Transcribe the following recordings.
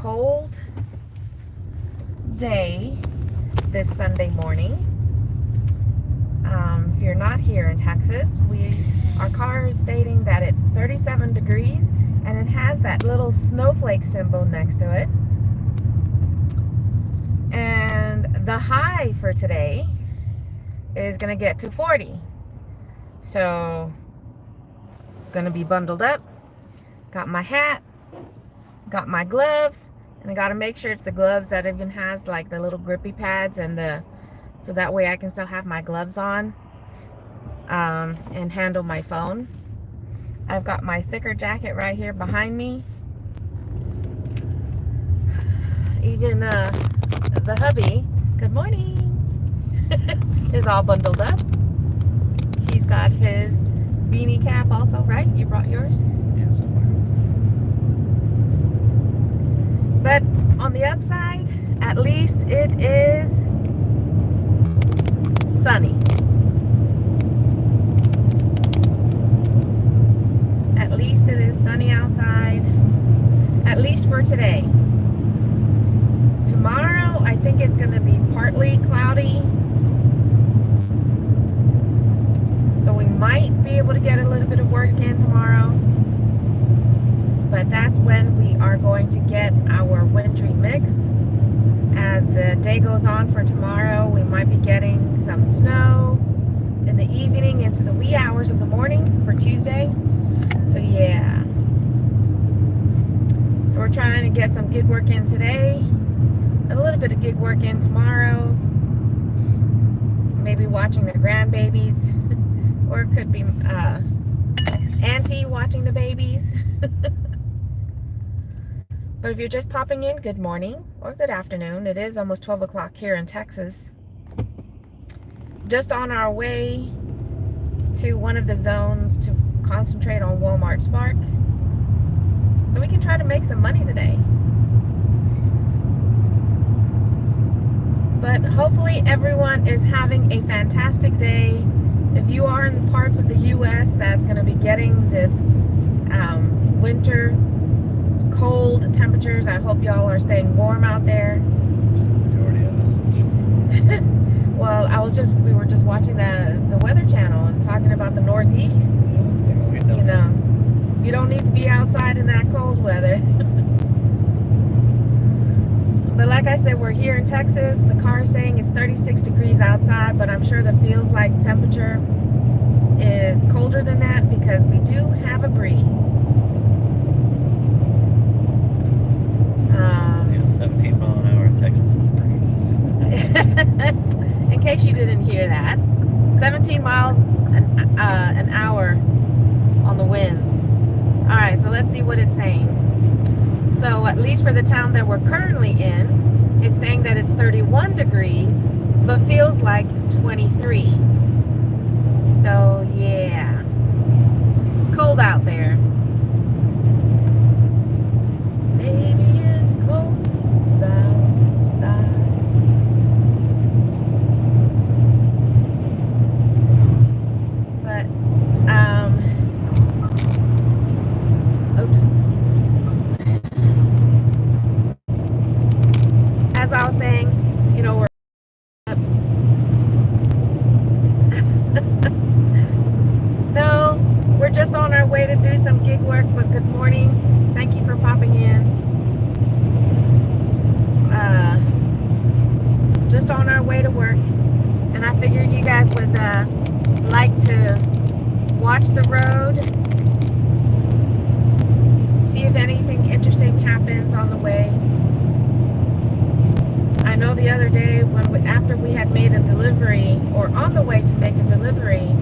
cold day this Sunday morning. If you're not here in Texas, our car is stating that it's 37 degrees and it has that little snowflake symbol next to it. And the high for today is going to get to 40. So, going to be bundled up. Got my hat, got my gloves, and I got to make sure it's the gloves that even has like the little grippy pads and so that way I can still have my gloves on and handle my phone. I've got my thicker jacket right here behind me. Even the hubby, good morning, is all bundled up. He's got his beanie cap also, right? You brought yours? Yeah, somewhere. But on the upside, at least it is sunny. At least it is sunny outside, at least for today. Tomorrow, I think it's going to be partly cloudy. So we might be able to get a little bit of work in tomorrow. But that's when we are going to get our wintry mix. As the day goes on for tomorrow, we might be getting some snow in the evening into the wee hours of the morning for Tuesday. So yeah. So we're trying to get some gig work in today. A little bit of gig work in tomorrow. Maybe watching the grandbabies. Or it could be Auntie watching the babies. But if you're just popping in, good morning or good afternoon. It is almost 12 o'clock here in Texas. Just on our way to one of the zones to concentrate on Walmart Spark. So we can try to make some money today. But hopefully everyone is having a fantastic day. If you are in the parts of the U.S. that's going to be getting this winter cold temperatures, I hope y'all are staying warm out there. Majority of us. Well, we were just watching the Weather Channel and talking about the Northeast. You know, you don't need to be outside in that cold weather. But like I said, we're here in Texas. The car is saying it's 36 degrees outside, but I'm sure the feels like temperature is colder than that because we do have a breeze. 17 mile an hour in Texas is a breeze. In case you didn't hear that, 17 miles an hour on the winds. All right, so let's see what it's saying. So at least for the town that we're currently in, it's saying that it's 31 degrees, but feels like 23. So yeah, it's cold out there. Baby, it's cold outside. But, oops. As I was saying, you know, we're up. No, we're just on our way to do some gig work, but good morning. Thank you for popping in. Just on our way to work. And I figured you guys would like to watch the road, see if anything interesting happens on the way. I know the other day after we had made a delivery or on the way to make a delivery,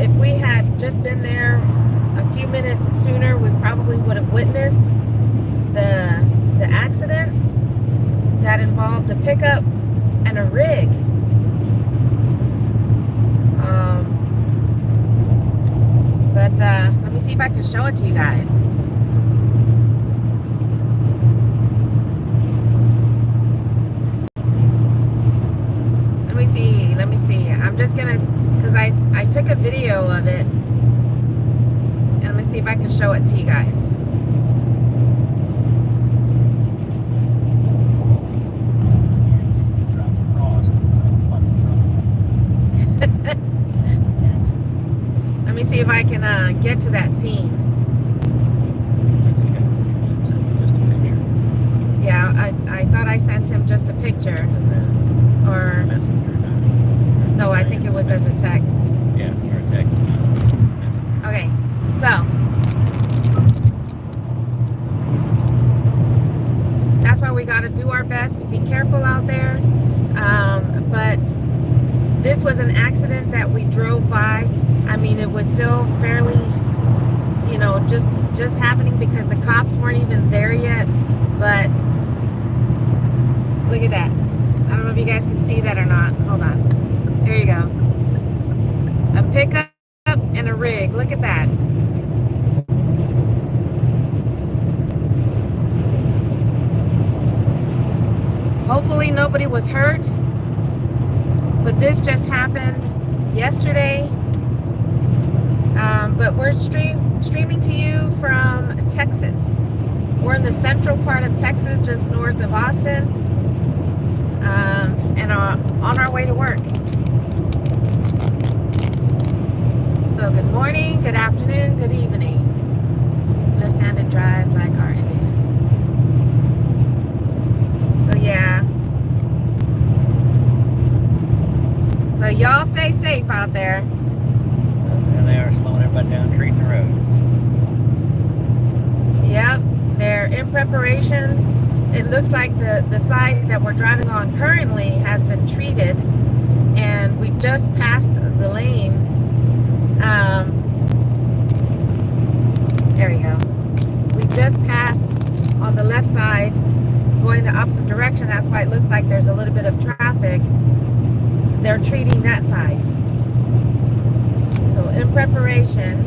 if we had just been there a few minutes sooner, we probably would have witnessed the accident that involved a pickup and a rig. But let me see if I can show it to you guys. Let me see. I'm just gonna, because I took a video of it, and let me see if I can show it to you guys. get to that scene. Just a picture. Yeah, I thought I sent him just a picture. Or Messenger. no, I think it was as a text. Yeah, or a text. Messenger. Okay, so that's why we got to do our best to be careful out there. But this was an accident that we drove by. I mean, it was still fairly, you know, just happening because the cops weren't even there yet. But look at that. I don't know if you guys can see that or not. Hold on. There you go. A pickup and a rig. Look at that. Hopefully nobody was hurt. But this just happened yesterday. But we're streaming to you from Texas. We're in the central part of Texas, just north of Austin, and on our way to work. So good morning, good afternoon, good evening. Left-handed drive like our Indian. So yeah. So y'all stay safe out there. And they are slowing everybody down, treating the roads. Yep, they're in preparation. It looks like the side that we're driving on currently has been treated, and we just passed the lane. There we go. We just passed on the left side, going the opposite direction. That's why it looks like there's a little bit of traffic. They're treating that side. So in preparation.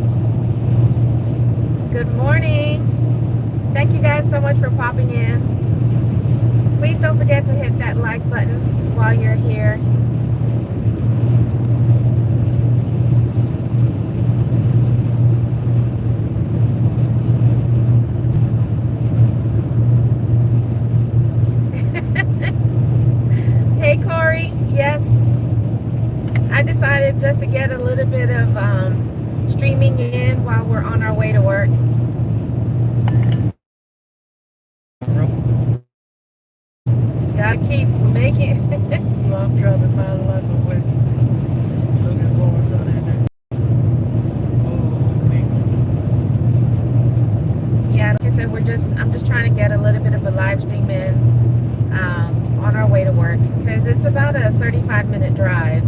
Good morning. Thank you guys so much for popping in. Please don't forget to hit that like button while you're here. Hey Corey, yes. I decided just to get a little bit of streaming in while we're on our way to work. Gotta keep making. I'm driving my life away. Looking for something there. Yeah, like I said, I'm just trying to get a little bit of a live stream in on our way to work, because it's about a 35-minute drive.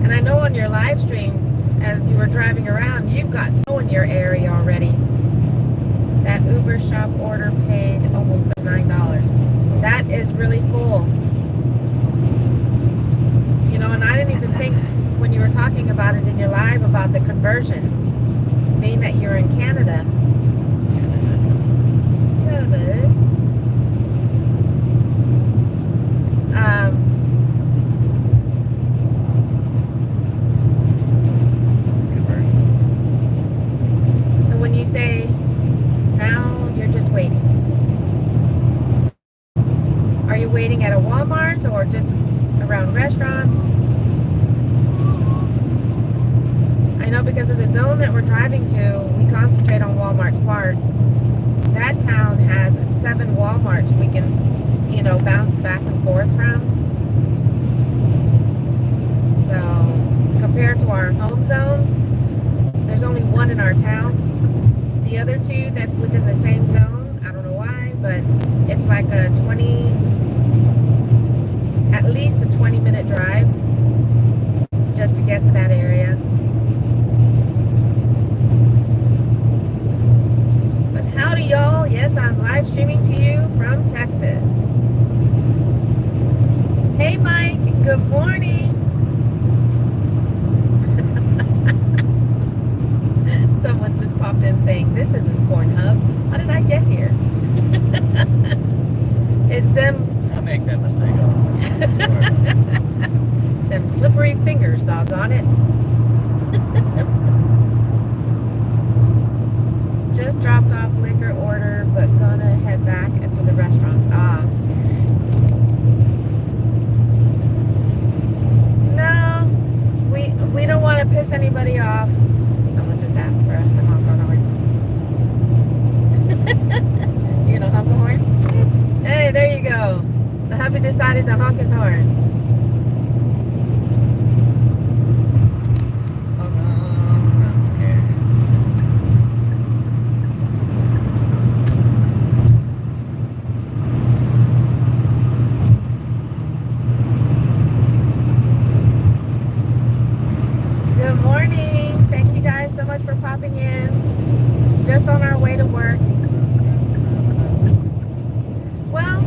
And I know on your live stream, as you were driving around, you've got snow in your area already. That Uber shop order paid almost $9. That is really cool. You know, and I didn't even think when you were talking about it in your live about the conversion, being that you're in Canada. So when you say now you're just waiting, are you waiting at a Walmart or just around restaurants? I know because of the zone that we're driving to, we concentrate on Walmart's Park. That town has 7 Walmarts we can, you know, bounce back and forth from. So compared to our home zone, there's only 1 in our town. The other 2 that's within the same zone, I don't know why, but it's like a at least a 20-minute drive just to get to that area. But howdy y'all, yes, I'm live streaming to you from Texas. Hey Mike, good morning. Someone just popped in saying, this isn't Pornhub. How did I get here? It's them. I make that mistake all the time. Them slippery fingers, doggone it. Just dropped off liquor order, but gonna head back into the restaurants. piss anybody off. Someone just asked for us to honk our horn. You gonna honk a horn? Hey, there you go. The hubby decided to honk his horn. Good morning. Thank you guys so much for popping in. Just on our way to work. Well,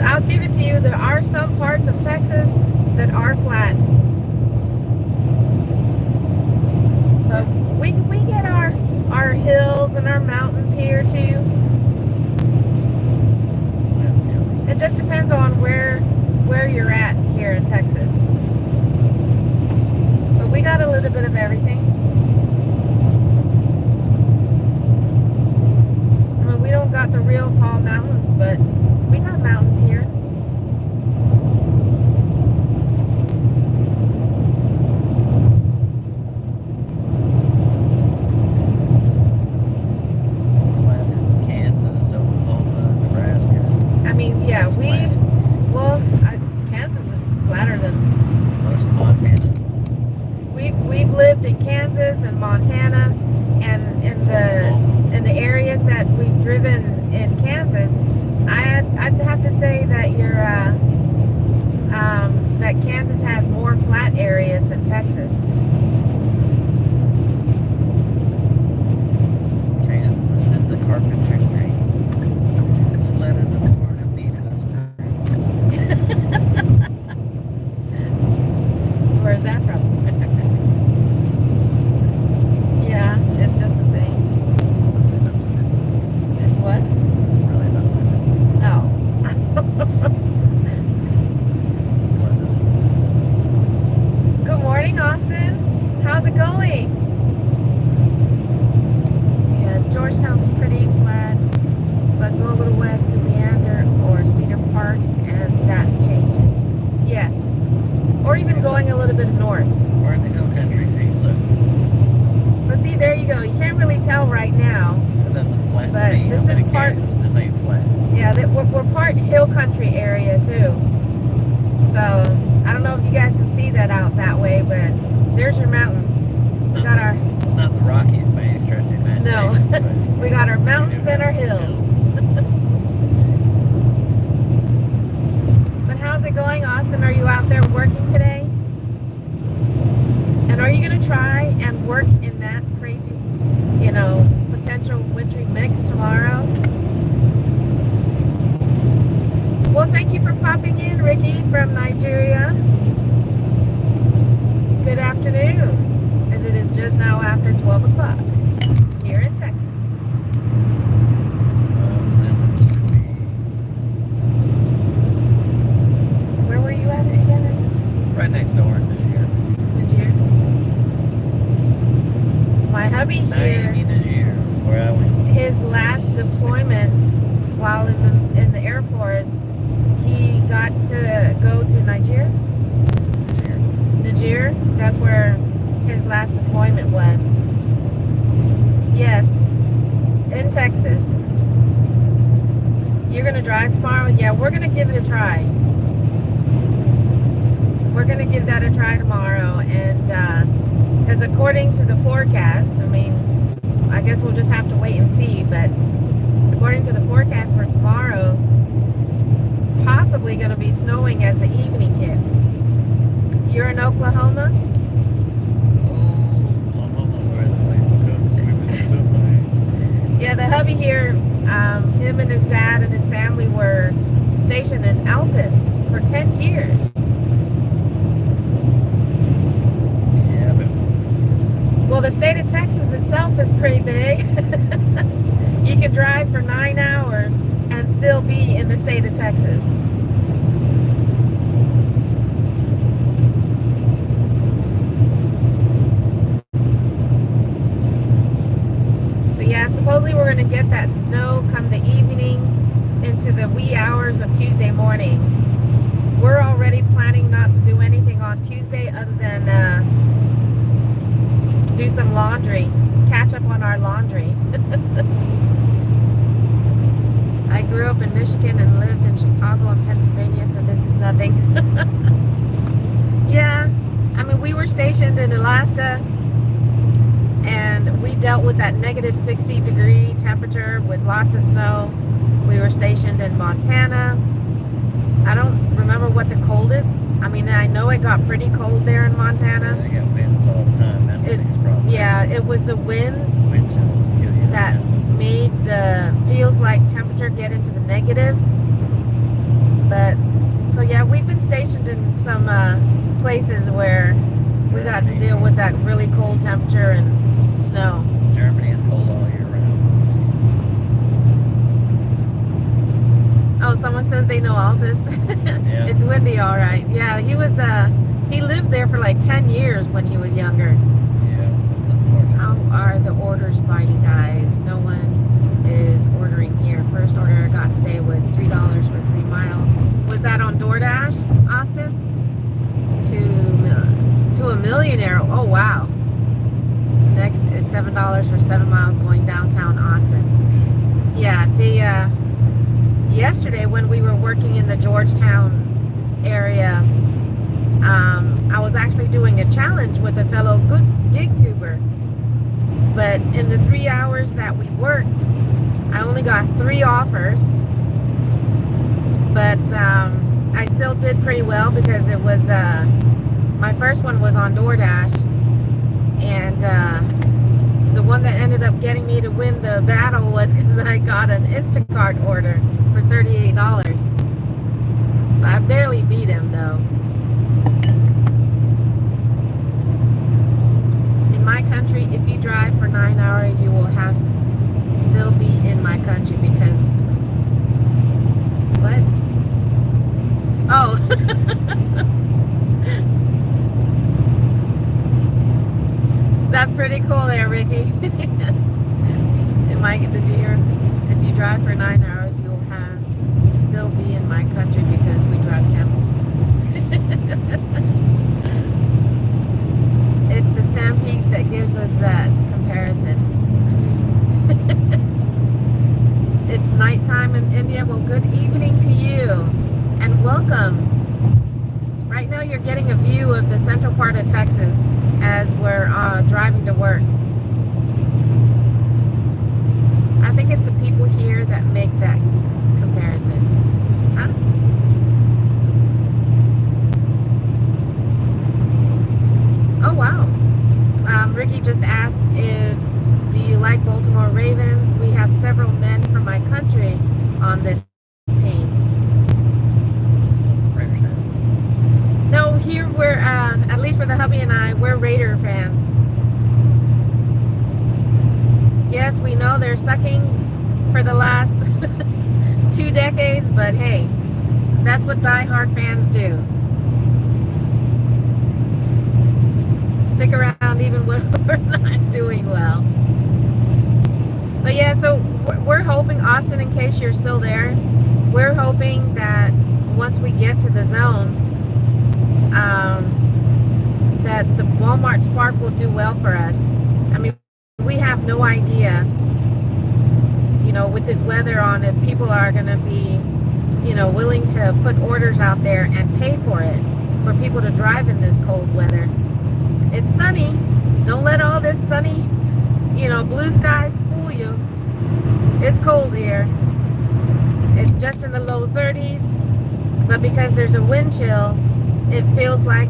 I'll give it to you. There are some parts of Texas that are flat. But we get our hills and our mountains here too. It just depends on where you're at here in Texas. But we got a little bit of everything. I mean, we don't got the real tall mountains, but we got mountains here. Flat as Kansas, Oklahoma, Nebraska. I mean, yeah, It's flat. Kansas is flatter than Most of Montana. we've lived in Kansas and Montana, and in the areas that we've driven in Kansas, I'd have to say that that Kansas has more flat areas than Texas. Kansas is the carpenter's dream. Flat as a board and neat as a spring. Where's that from? Yeah, it's just the same. It's what? It's really not. Oh. Good morning, Austin. How's it going? Yeah, Georgetown is pretty flat, but go a little west to Leander or Cedar Park, and that changes. Yes. Or even going a little bit north. We're in the hill country, see, look. But see, there you go. You can't really tell right now. It doesn't look flat But to me. this I'm is in part- Kansas. This ain't flat. Yeah, we're part hill country area too. So I don't know if you guys can see that out that way, but there's your mountains. It's We not, got our it's not the Rockies by any stretch of the imagination. No. but we got our mountains and our hills. But how's it going, Austin? Are you out there working today? And are you gonna try and work in that crazy, potential wintry mix tomorrow? Well, thank you for popping in, Ricky from Nigeria. Good afternoon, as it is just now after 12 o'clock here in Texas. Then it should be Where were you at again? right next door this year. Nigeria. My hubby here, Nigeria is where I went. his last deployment while in the Air Force, he got to go to Nigeria. Niger, that's where his last deployment was. Yes, in Texas. You're gonna drive tomorrow? Yeah, we're gonna give it a try. We're gonna give that a try tomorrow, and because according to the forecast, I guess we'll just have to wait and see, but according to the forecast for tomorrow, possibly gonna be snowing as the evening hits. You're in Oklahoma? Yeah, the hubby here, him and his dad and his family were stationed in Altus for 10 years. Yeah, but Well, the state of Texas itself is pretty big. You can drive for 9 hours and still be in the state of Texas. But yeah, supposedly we're going to get that snow come the evening into the wee hours of Tuesday morning. We're already planning not to do anything on Tuesday other than some laundry, catch up on our laundry. I grew up in Michigan and lived in Chicago and Pennsylvania, so this is nothing. Yeah, I mean, we were stationed in Alaska, and we dealt with that negative 60-degree temperature with lots of snow. We were stationed in Montana. I don't remember what the coldest. I mean, I know it got pretty cold there in Montana. Yeah, they got winds all the time. That's the biggest problem. Yeah, it was the winds Wind chills kill you. that made the feels like temperature get into the negatives. But so yeah, we've been stationed in some places where we got to deal with that really cold temperature and snow. Germany is cold all year round. Oh, someone says they know Altus. Yeah. It's windy, all right. Yeah, he lived there for like 10 years when he was younger. Yeah, unfortunately. How are the orders by you guys? No one is ordering here. First order I got today was $3 for 3 miles. Was that on DoorDash, Austin? To a millionaire. Oh, wow. Next is $7 for 7 miles going downtown Austin. Yeah, see, yesterday when we were working in the Georgetown area, I was actually doing a challenge with a fellow gig tuber. But in the 3 hours that we worked, I only got 3 offers. But I still did pretty well because it was, my first one was on DoorDash. And the one that ended up getting me to win the battle was because I got an Instacart order for $38. So I barely beat him though. In my country, if you drive for 9 hours, you will have still be in my country because what? Oh. That's pretty cool there, Ricky. Did you hear? If you drive for 9 hours, you'll still be in my country because we drive camels. It's the Stampede that gives us that comparison. It's nighttime in India. Well, good evening to you and welcome. Right now you're getting a view of the central part of Texas as we're driving to work. I think it's the people here that make that comparison. Huh? Oh, wow. Ricky just asked do you like Baltimore Ravens? We have several men from my country on this team. Raiders fan. No, here we're, at least for the hubby and I, we're Raider fans. Yes, we know they're sucking for the last 2 decades, but hey, that's what diehard fans do. Stick around even when we're not doing well. But yeah, so we're hoping, Austin, in case you're still there, we're hoping that once we get to the zone, that the Walmart Spark will do well for us. I mean, we have no idea, you know, with this weather on, if people are going to be, you know, willing to put orders out there and pay for it, for people to drive in this cold weather. It's sunny. Don't let all this sunny, you know, blue skies fool you. It's cold here. It's just in the low 30s, but because there's a wind chill, it feels like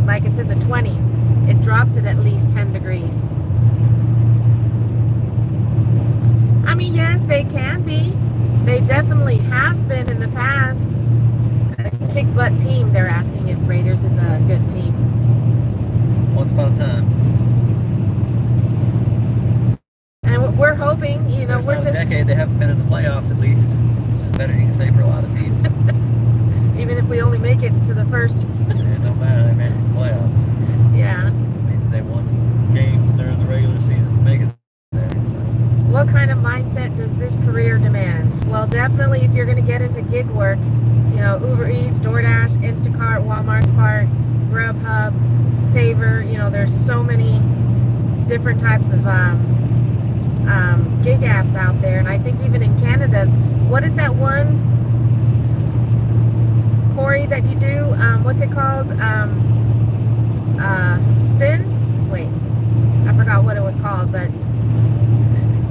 like it's in the 20s. It drops it at least 10 degrees. I mean, yes, they can be. They definitely have been in the past. A kick butt team, they're asking if Raiders is a good team. Once upon a time. And we're hoping, you know, There's we're not just... a decade they haven't been in the playoffs at least, which is better, you can say, for a lot of teams. Even if we only make it to the first... Yeah, it don't matter, they made it to the playoff. Yeah. It means they won games during the regular season to make it there. So. What kind of mindset does this career demand? Well, definitely if you're going to get into gig work, you know, Uber Eats, DoorDash, Instacart, Walmart Spark, Grubhub, favor. You know, there's so many different types of gig apps out there, and I think even in Canada, what is that one, Corey, that you do? What's it called? Spin? Wait, I forgot what it was called, but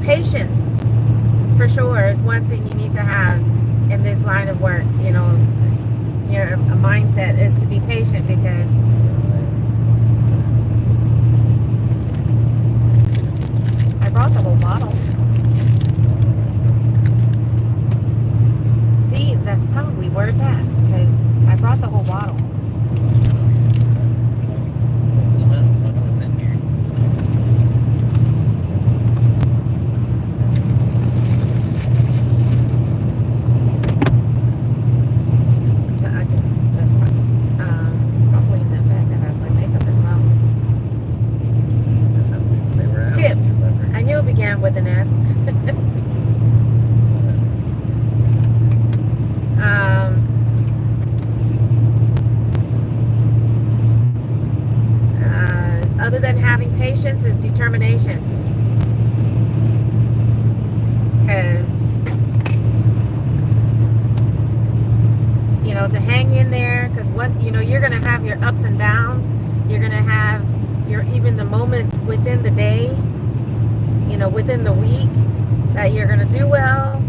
patience for sure is one thing you need to have in this line of work. You know, your mindset is to be patient, because I brought the whole bottle. See, that's probably where it's at, because I brought the whole bottle. It's probably in that bag that has my makeup as well. Skip. I knew it began with an S. Other than having patience is determination. Because, you know, to hang in there, because what, you know, you're going to have your ups and downs. You're going to have your, even the moments within the day, you know, within the week, that you're going to do well.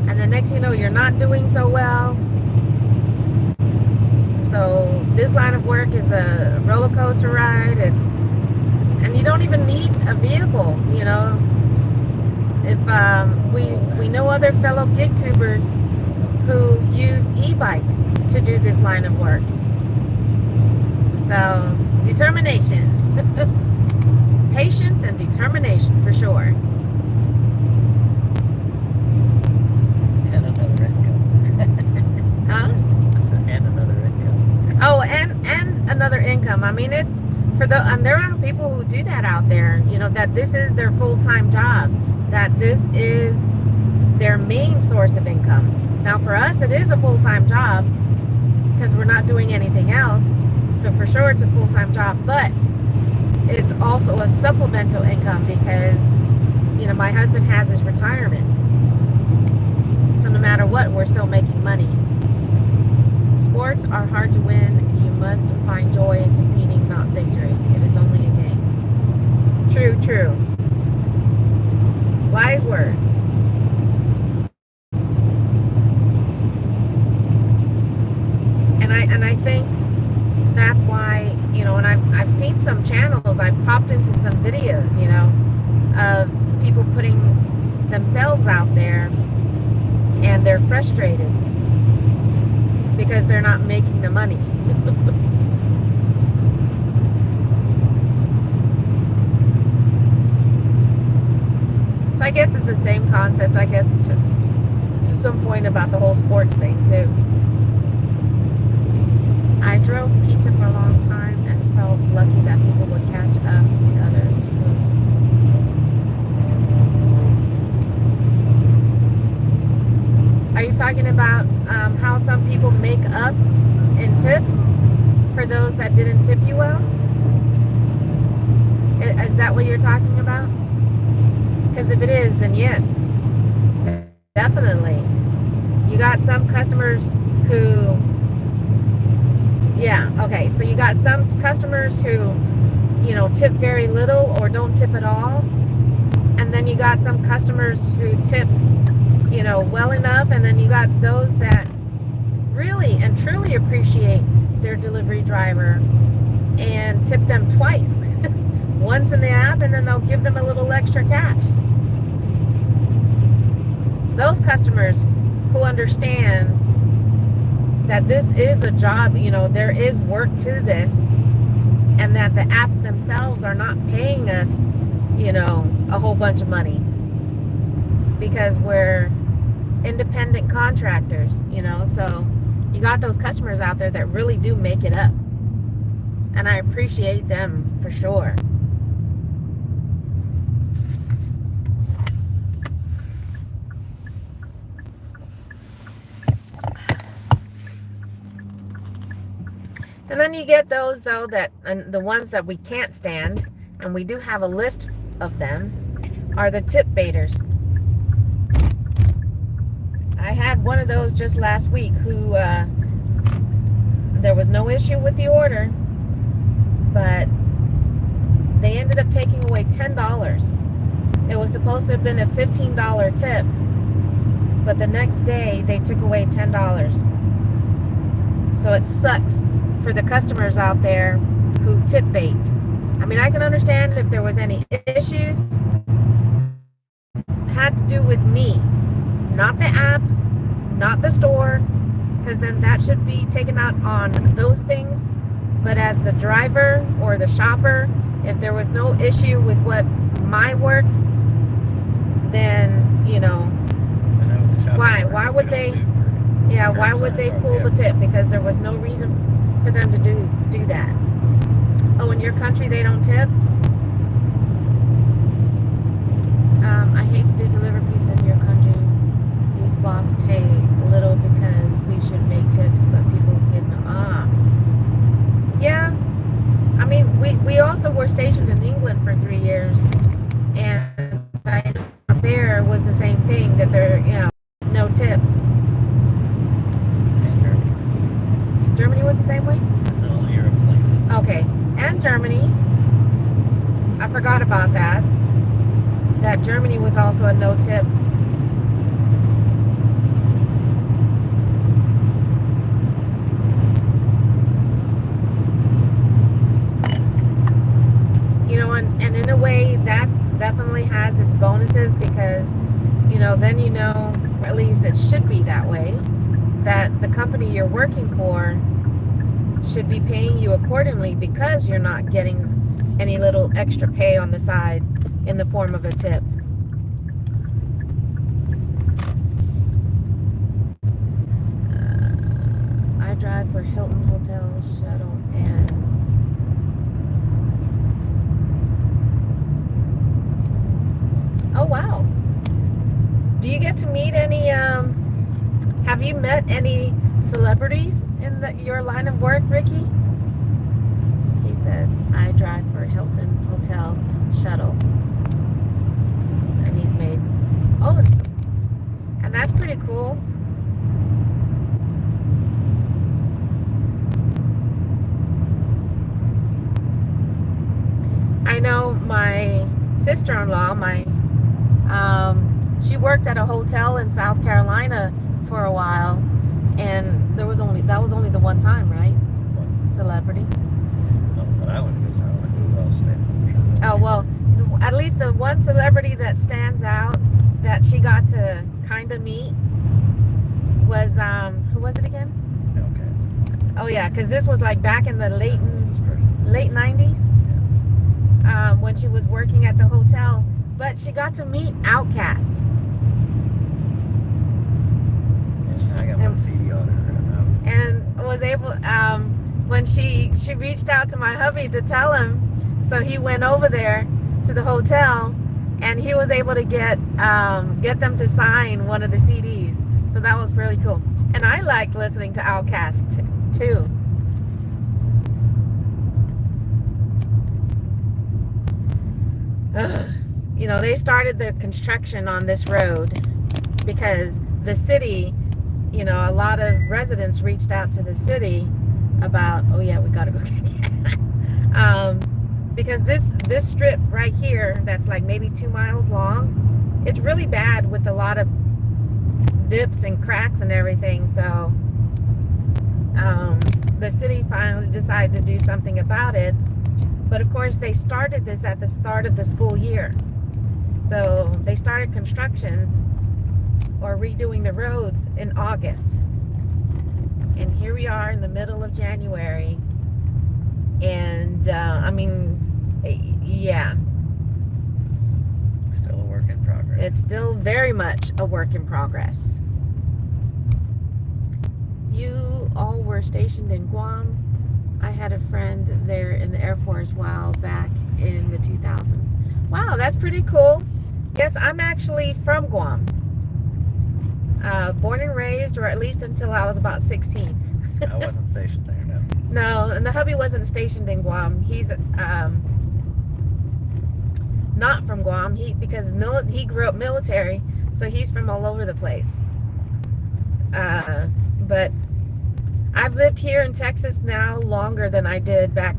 And the next, you know, you're not doing so well. So this line of work is a roller coaster ride. And you don't even need a vehicle, you know. If we know other fellow gig tubers who use e-bikes to do this line of work. So determination, patience and determination for sure. And another income. Huh? And another income. Oh, and another income. I mean, it's for the, and there are people who do that out there, you know, that this is their full-time job, that this is their main source of income. Now for us, it is a full-time job because we're not doing anything else. So for sure it's a full-time job, but it's also a supplemental income because, you know, my husband has his retirement. So no matter what, we're still making money. Sports are hard to win. You must find joy in competing, not victory. It is only a game. True, true. Wise words. And I think that's why, you know, and I've seen some channels, I've popped into some videos, you know, of people putting themselves out there and they're frustrated because they're not making the money. So I guess it's the same concept, I guess, to some point about the whole sports thing too. I drove pizza for a long time and felt lucky that people would catch up the others who's. Are you talking about how some people make up in tips for those that didn't tip you well? Is that what you're talking about? Because if it is, then yes, definitely. You got some customers who, yeah, okay, so you got some customers who, you know, tip very little or don't tip at all. And then you got some customers who tip, you know, well enough. And then you got those that really and truly appreciate their delivery driver and tip them twice. Once in the app, and then they'll give them a little extra cash. Those customers who understand that this is a job, you know, there is work to this, and that the apps themselves are not paying us, you know, a whole bunch of money because we're independent contractors, you know. So you got those customers out there that really do make it up, and I appreciate them for sure. And then you get those, though, that, and the ones that we can't stand, and we do have a list of them, are the tip baiters. I had one of those just last week who, there was no issue with the order, but they ended up taking away $10. It was supposed to have been a $15 tip, but the next day they took away $10. So it sucks for the customers out there who tip bait. I mean, I can understand if there was any issues. It had to do with me, not the app, not the store, because then that should be taken out on those things. But as the driver or the shopper, if there was no issue with what my work, then, you know, why would they, yeah, why would they pull the tip? Because there was no reason for them to do that. Oh, in your country they don't tip? I hate to do delivery pizza in your country. These boss pay little because we should make tips, but people give no. Yeah. I mean, we also were stationed in England for 3 years, and I know up there was the same thing, that there, you know, no tips. And Germany. Germany was the same way? No, Europe's like that. Okay. And Germany. I forgot about that. That Germany was also a no tip. You know, and in a way that definitely has its bonuses, because, you know, then you know, or at least it should be that way, that the company you're working for should be paying you accordingly, because you're not getting any little extra pay on the side in the form of a tip. I drive for Hilton Hotel Shuttle, and oh wow. Do you get to meet any, have you met any celebrities in your line of work, Ricky? He said, I drive for Hilton Hotel Shuttle. And he's made, and that's pretty cool. I know my sister-in-law, she worked at a hotel in South Carolina for a while, and that was only the one time, right? What? Celebrity. No, but I wouldn't do so. I would do who else there. Oh, well, at least the one celebrity that stands out that she got to kind of meet was, who was it again? Okay. Oh, yeah, because this was like back in the late This person. 90s, when she was working at the hotel. But she got to meet Outkast. Yeah, I got one CD on her right now. And was able, when she reached out to my hubby to tell him, so he went over there to the hotel, and he was able to get them to sign one of the CDs. So that was really cool. And I like listening to Outkast too. You know, they started the construction on this road because the city, you know, a lot of residents reached out to the city about, oh yeah, we gotta go get that. Because this strip right here, that's like maybe 2 miles long, it's really bad with a lot of dips and cracks and everything. So the city finally decided to do something about it. But of course, they started this at the start of the school year. So they started construction or redoing the roads in August. And here we are in the middle of January. And I mean, yeah. Still a work in progress. It's still very much a work in progress. You all were stationed in Guam. I had a friend there in the Air Force while back in the 2000s. Wow, that's pretty cool. Yes, I'm actually from Guam. Born and raised, or at least until I was about 16. I wasn't stationed there, no. No, and the hubby wasn't stationed in Guam. He's not from Guam. Because he grew up military, so he's from all over the place. But I've lived here in Texas now longer than I did back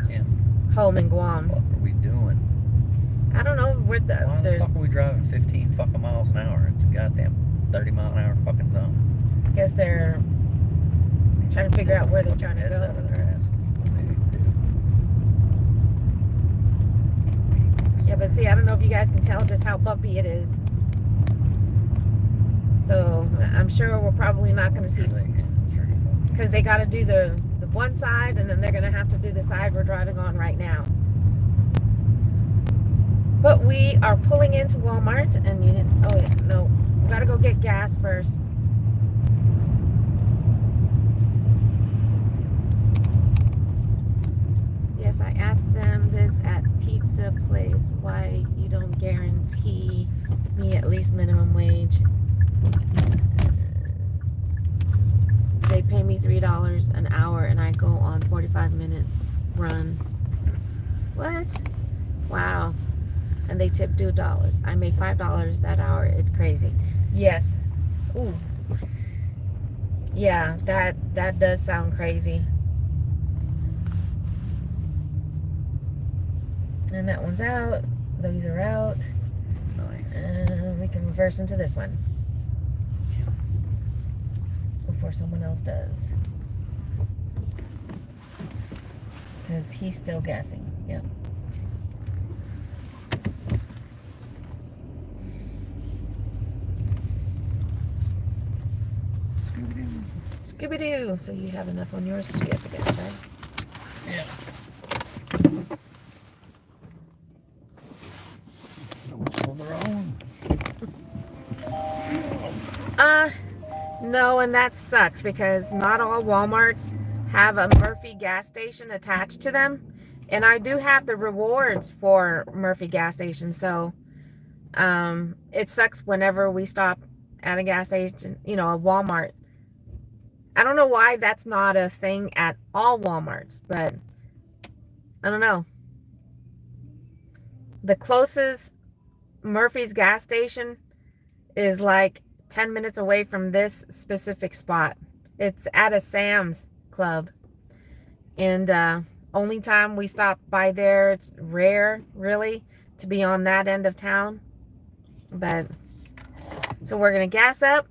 home in Guam. What are we doing? I don't know where Why the fuck are we driving 15 fucking miles an hour? It's a goddamn 30 mile an hour fucking zone. I guess they're trying to figure out where they're trying to Heads go. out of their asses. What they need to do. Yeah, but see, I don't know if you guys can tell just how bumpy it is. So I'm sure we're probably not going to see, because they got to do the one side, and then they're going to have to do the side we're driving on right now. But we are pulling into Walmart, and you didn't. Oh yeah, no, we got to go get gas first. Yes, I asked them this at Pizza Place, why you don't guarantee me at least minimum wage. They pay me $3 an hour and I go on 45-minute run. What? Wow. And they tip $2. I make $5 that hour. It's crazy. Yes. Ooh. Yeah, that does sound crazy. And that one's out. Those are out. Nice. And we can reverse into this one before someone else does. Because he's still guessing. Yep. Scooby-Doo. Scooby-Doo. So you have enough on yours to get the gas, right? Yeah. On the wrong one. No, and that sucks because not all Walmarts have a Murphy gas station attached to them. And I do have the rewards for Murphy gas stations, so it sucks whenever we stop at a gas station, a Walmart. I don't know why that's not a thing at all Walmarts, but I don't know. The closest Murphy's gas station is like 10 minutes away from this specific spot. It's at a Sam's Club. And only time we stop by there, it's rare, really, to be on that end of town. But, so we're going to gas up.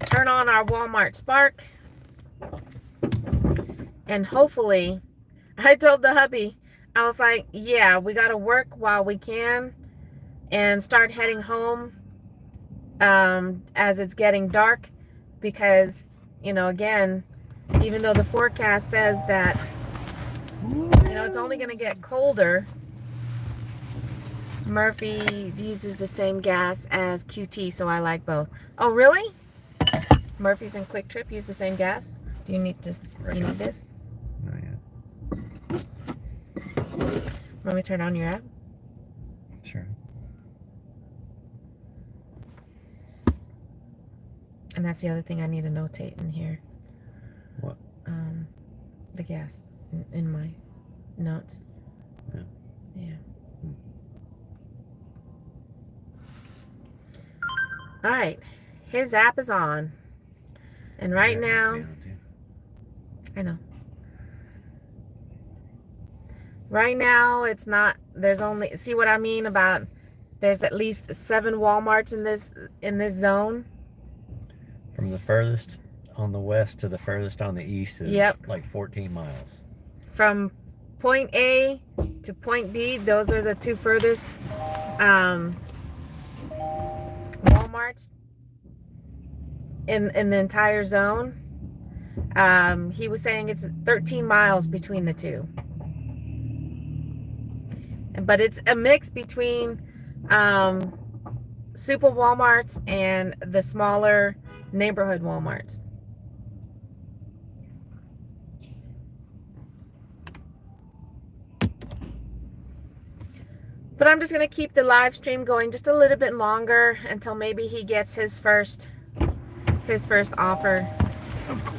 Turn on our Walmart Spark. And hopefully, I told the hubby, I was like, yeah, we got to work while we can and start heading home as it's getting dark, because, again, even though the forecast says that, it's only going to get colder, Murphy's uses the same gas as QT, so I like both. Oh, really? Murphy's and Quick Trip use the same gas? Do you need this? You need this? Not yet. Want me to turn on your app? Sure. And that's the other thing I need to notate in here. What? The gas in my notes. Yeah. Yeah. All right. His app is on. And right now, I know. Right now, it's not, there's only, see what I mean about, there's at least 7 Walmarts in this zone. From the furthest on the west to the furthest on the east is like 14 miles. From point A to point B, those are the 2 furthest Walmarts in the entire zone. He was saying it's 13 miles between the 2. But it's a mix between super Walmarts and the smaller neighborhood Walmarts. But I'm just going to keep the live stream going just a little bit longer until maybe he gets his first offer.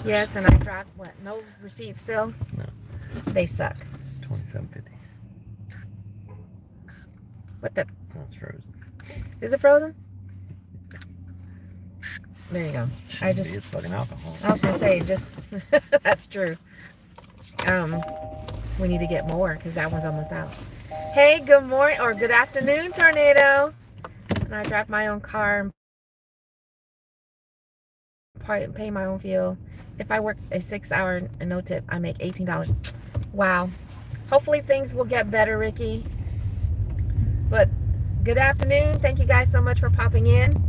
Yes, and I dropped what? No receipt still? No. They suck. $27.50. What the? Oh, it's frozen. Is it frozen? There you go. It's fucking alcohol. I was gonna say, just that's true. We need to get more because that one's almost out. Hey, good morning or good afternoon, Tornado. And I drive my own car and pay my own fuel. If I work a 6-hour and no tip, I make $18. Wow. Hopefully things will get better, Ricky. But good afternoon. Thank you guys so much for popping in.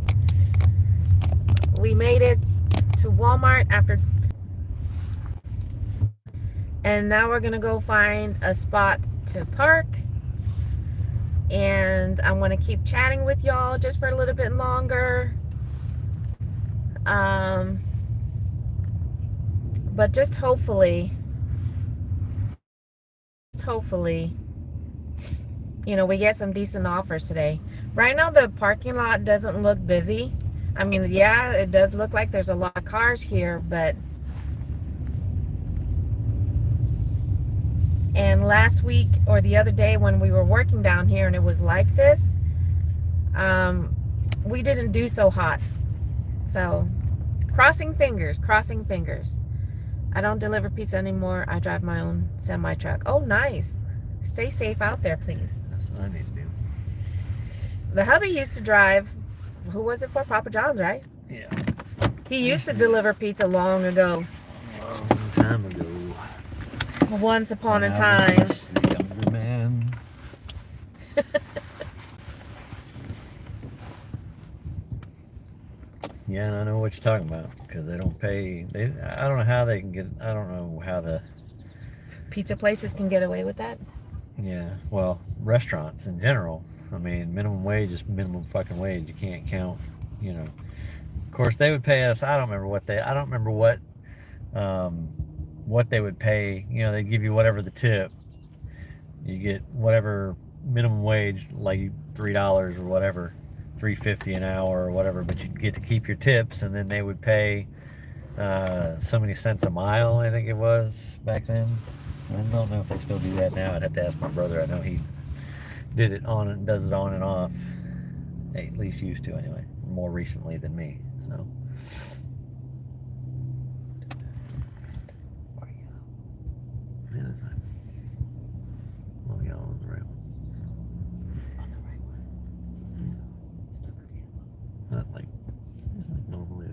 We made it to Walmart after, and now we're gonna go find a spot to park, and I'm gonna keep chatting with y'all just for a little bit longer, but just hopefully, you know, we get some decent offers today. Right now the parking lot doesn't look busy. I mean, yeah, it does look like there's a lot of cars here, but and last week or the other day when we were working down here and it was like this, we didn't do so hot. So crossing fingers. I don't deliver pizza anymore. I drive my own semi truck. Oh, nice. Stay safe out there, please. That's what I need to do. The hubby used to drive, who was it for? Papa John's, right? Yeah. He used to deliver pizza long ago. Long time ago. Once upon a I time. was just a younger man. Yeah, and I know what you're talking about because they don't pay. I don't know how they can get. I don't know how the Pizza places can get away with that. Yeah, well, restaurants in general. I mean, minimum wage is minimum fucking wage. You can't count. You know. Of course, they would pay us. I don't remember what what they would pay. You know, they give you whatever the tip. You get whatever minimum wage, like $3 or whatever, $3.50 an hour or whatever. But you get to keep your tips, and then they would pay so many cents a mile. I think it was back then. I don't know if they still do that now. I'd have to ask my brother. I know he did it on and does it on and off. At least used to anyway. More recently than me. So. Yeah, that's fine. Oh, yeah, on the right one. On the right one. Yeah. Not like, it's like normally.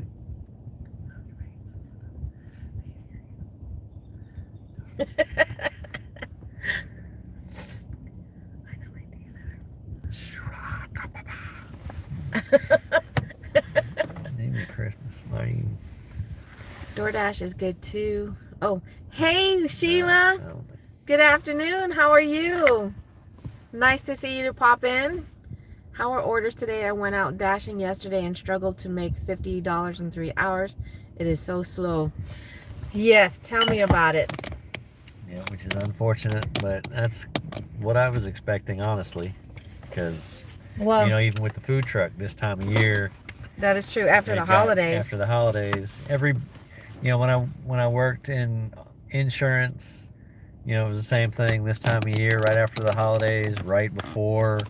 I know I do that. Maybe Christmas. Why you? DoorDash is good too. Oh, hey Sheila. Good afternoon. How are you? Nice to see you to pop in. How are orders today? I went out dashing yesterday and struggled to make $50 in 3 hours. It is so slow. Yes, tell me about it. Yeah, which is unfortunate, but that's what I was expecting, honestly, because Well, you know, even with the food truck this time of year, that is true. After the holidays. After the holidays, you know, when I worked in insurance, you know, it was the same thing this time of year, right after the holidays, right before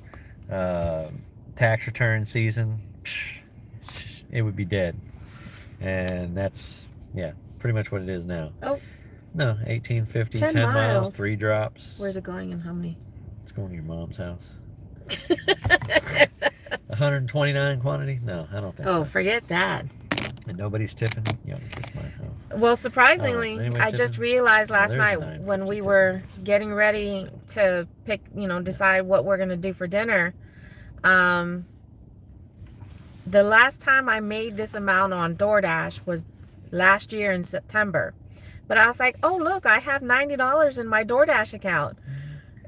tax return season, it would be dead, and that's pretty much what it is now. Oh. No, 1850, 10 miles, 3 drops. Where's it going and how many? It's going to your mom's house. 129 quantity? No, I don't think so. Oh, forget that. And nobody's tipping? You ought to kiss my house. Well, surprisingly, I just tipping? realized last there's night 9.50 when we tipping. were getting ready to pick, you know, decide what we're going to do for dinner. The last time I made this amount on DoorDash was last year in September. But I was like, oh, look, I have $90 in my DoorDash account.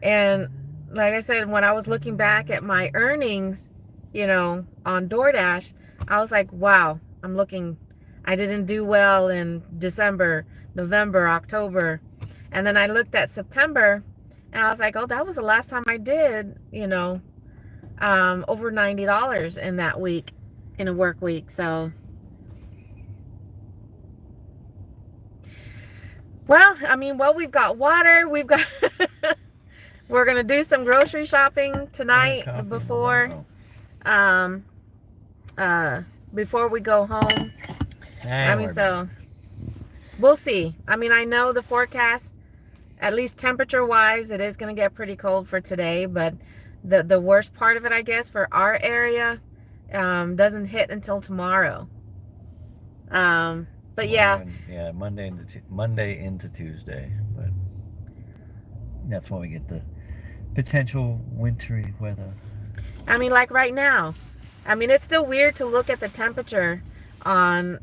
And like I said, when I was looking back at my earnings, you know, on DoorDash, I was like, wow, I didn't do well in December, November, October. And then I looked at September and I was like, oh, that was the last time I did, you know, over $90 in that week, in a work week. So Well, I mean, we've got water. We've got. We're gonna do some grocery shopping tonight um, before we go home. I mean, so we'll see. I mean, I know the forecast, at least temperature-wise, it is gonna get pretty cold for today. But the worst part of it, I guess, for our area, doesn't hit until tomorrow. But yeah. Yeah, Monday into Tuesday, but that's when we get the potential wintry weather. I mean, like right now. I mean, it's still weird to look at the temperature on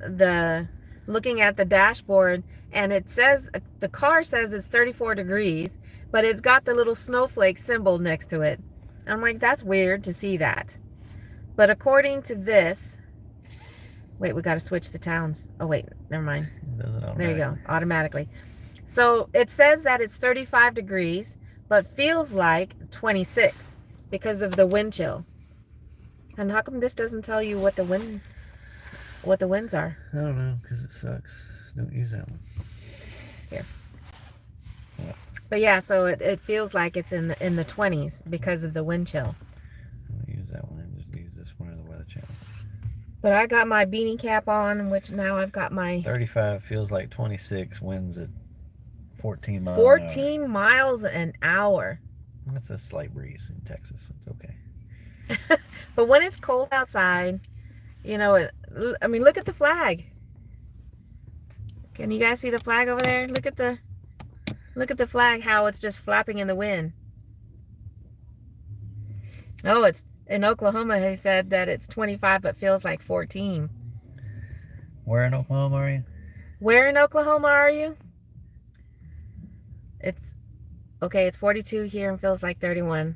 looking at the dashboard, and it says, the car says it's 34 degrees, but it's got the little snowflake symbol next to it. I'm like, that's weird to see that. But according to this, wait, we got to switch the towns. Oh, wait, never mind. There you go, automatically. So it says that it's 35 degrees, but feels like 26 because of the wind chill. And how come this doesn't tell you what the winds are? I don't know, because it sucks. Don't use that one. Here. Yeah. But yeah, so it feels like it's in the 20s because of the wind chill. I'll use that one and just use this one in the weather channel. But I got my beanie cap on, which now I've got my 35 feels like 26, winds at 14 miles 14 miles an hour. That's a slight breeze in Texas. It's okay. But when it's cold outside, you know, I mean, look at the flag. Can you guys see the flag over there? Look at the flag, how it's just flapping in the wind. Oh, it's in Oklahoma. He said that it's 25, but feels like 14. Where in Oklahoma are you? Where in Oklahoma are you? It's 42 here and feels like 31.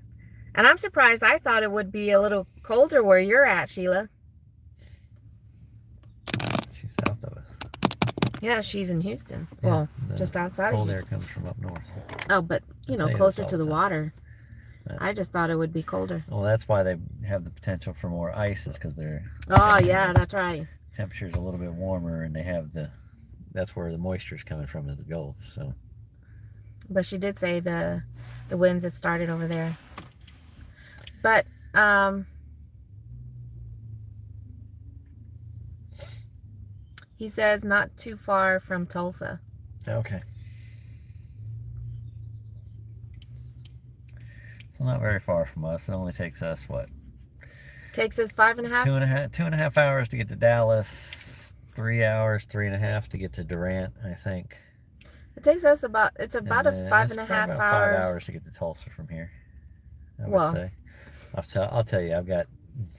And I'm surprised. I thought it would be a little colder where you're at, Sheila. She's south of us. Yeah, she's in Houston. Yeah, well, just outside of Houston. Cold air comes from up north. Oh, but, you know, closer to the water. I just thought it would be colder. Well, that's why they have the potential for more ice, is because they're... Oh, yeah, that's right. Temperature's a little bit warmer, and they have that's where the moisture's coming from, is the Gulf, so... But she did say the winds have started over there. But, he says not too far from Tulsa. Okay. So not very far from us. It only takes us, what? Takes us 5.5? 2.5 hours to get to Dallas. 3 hours, 3.5 to get to Durant, I think. It takes us about a 5.5 hours. 5 hours to get to Tulsa from here, I would say. I'll tell you, I've got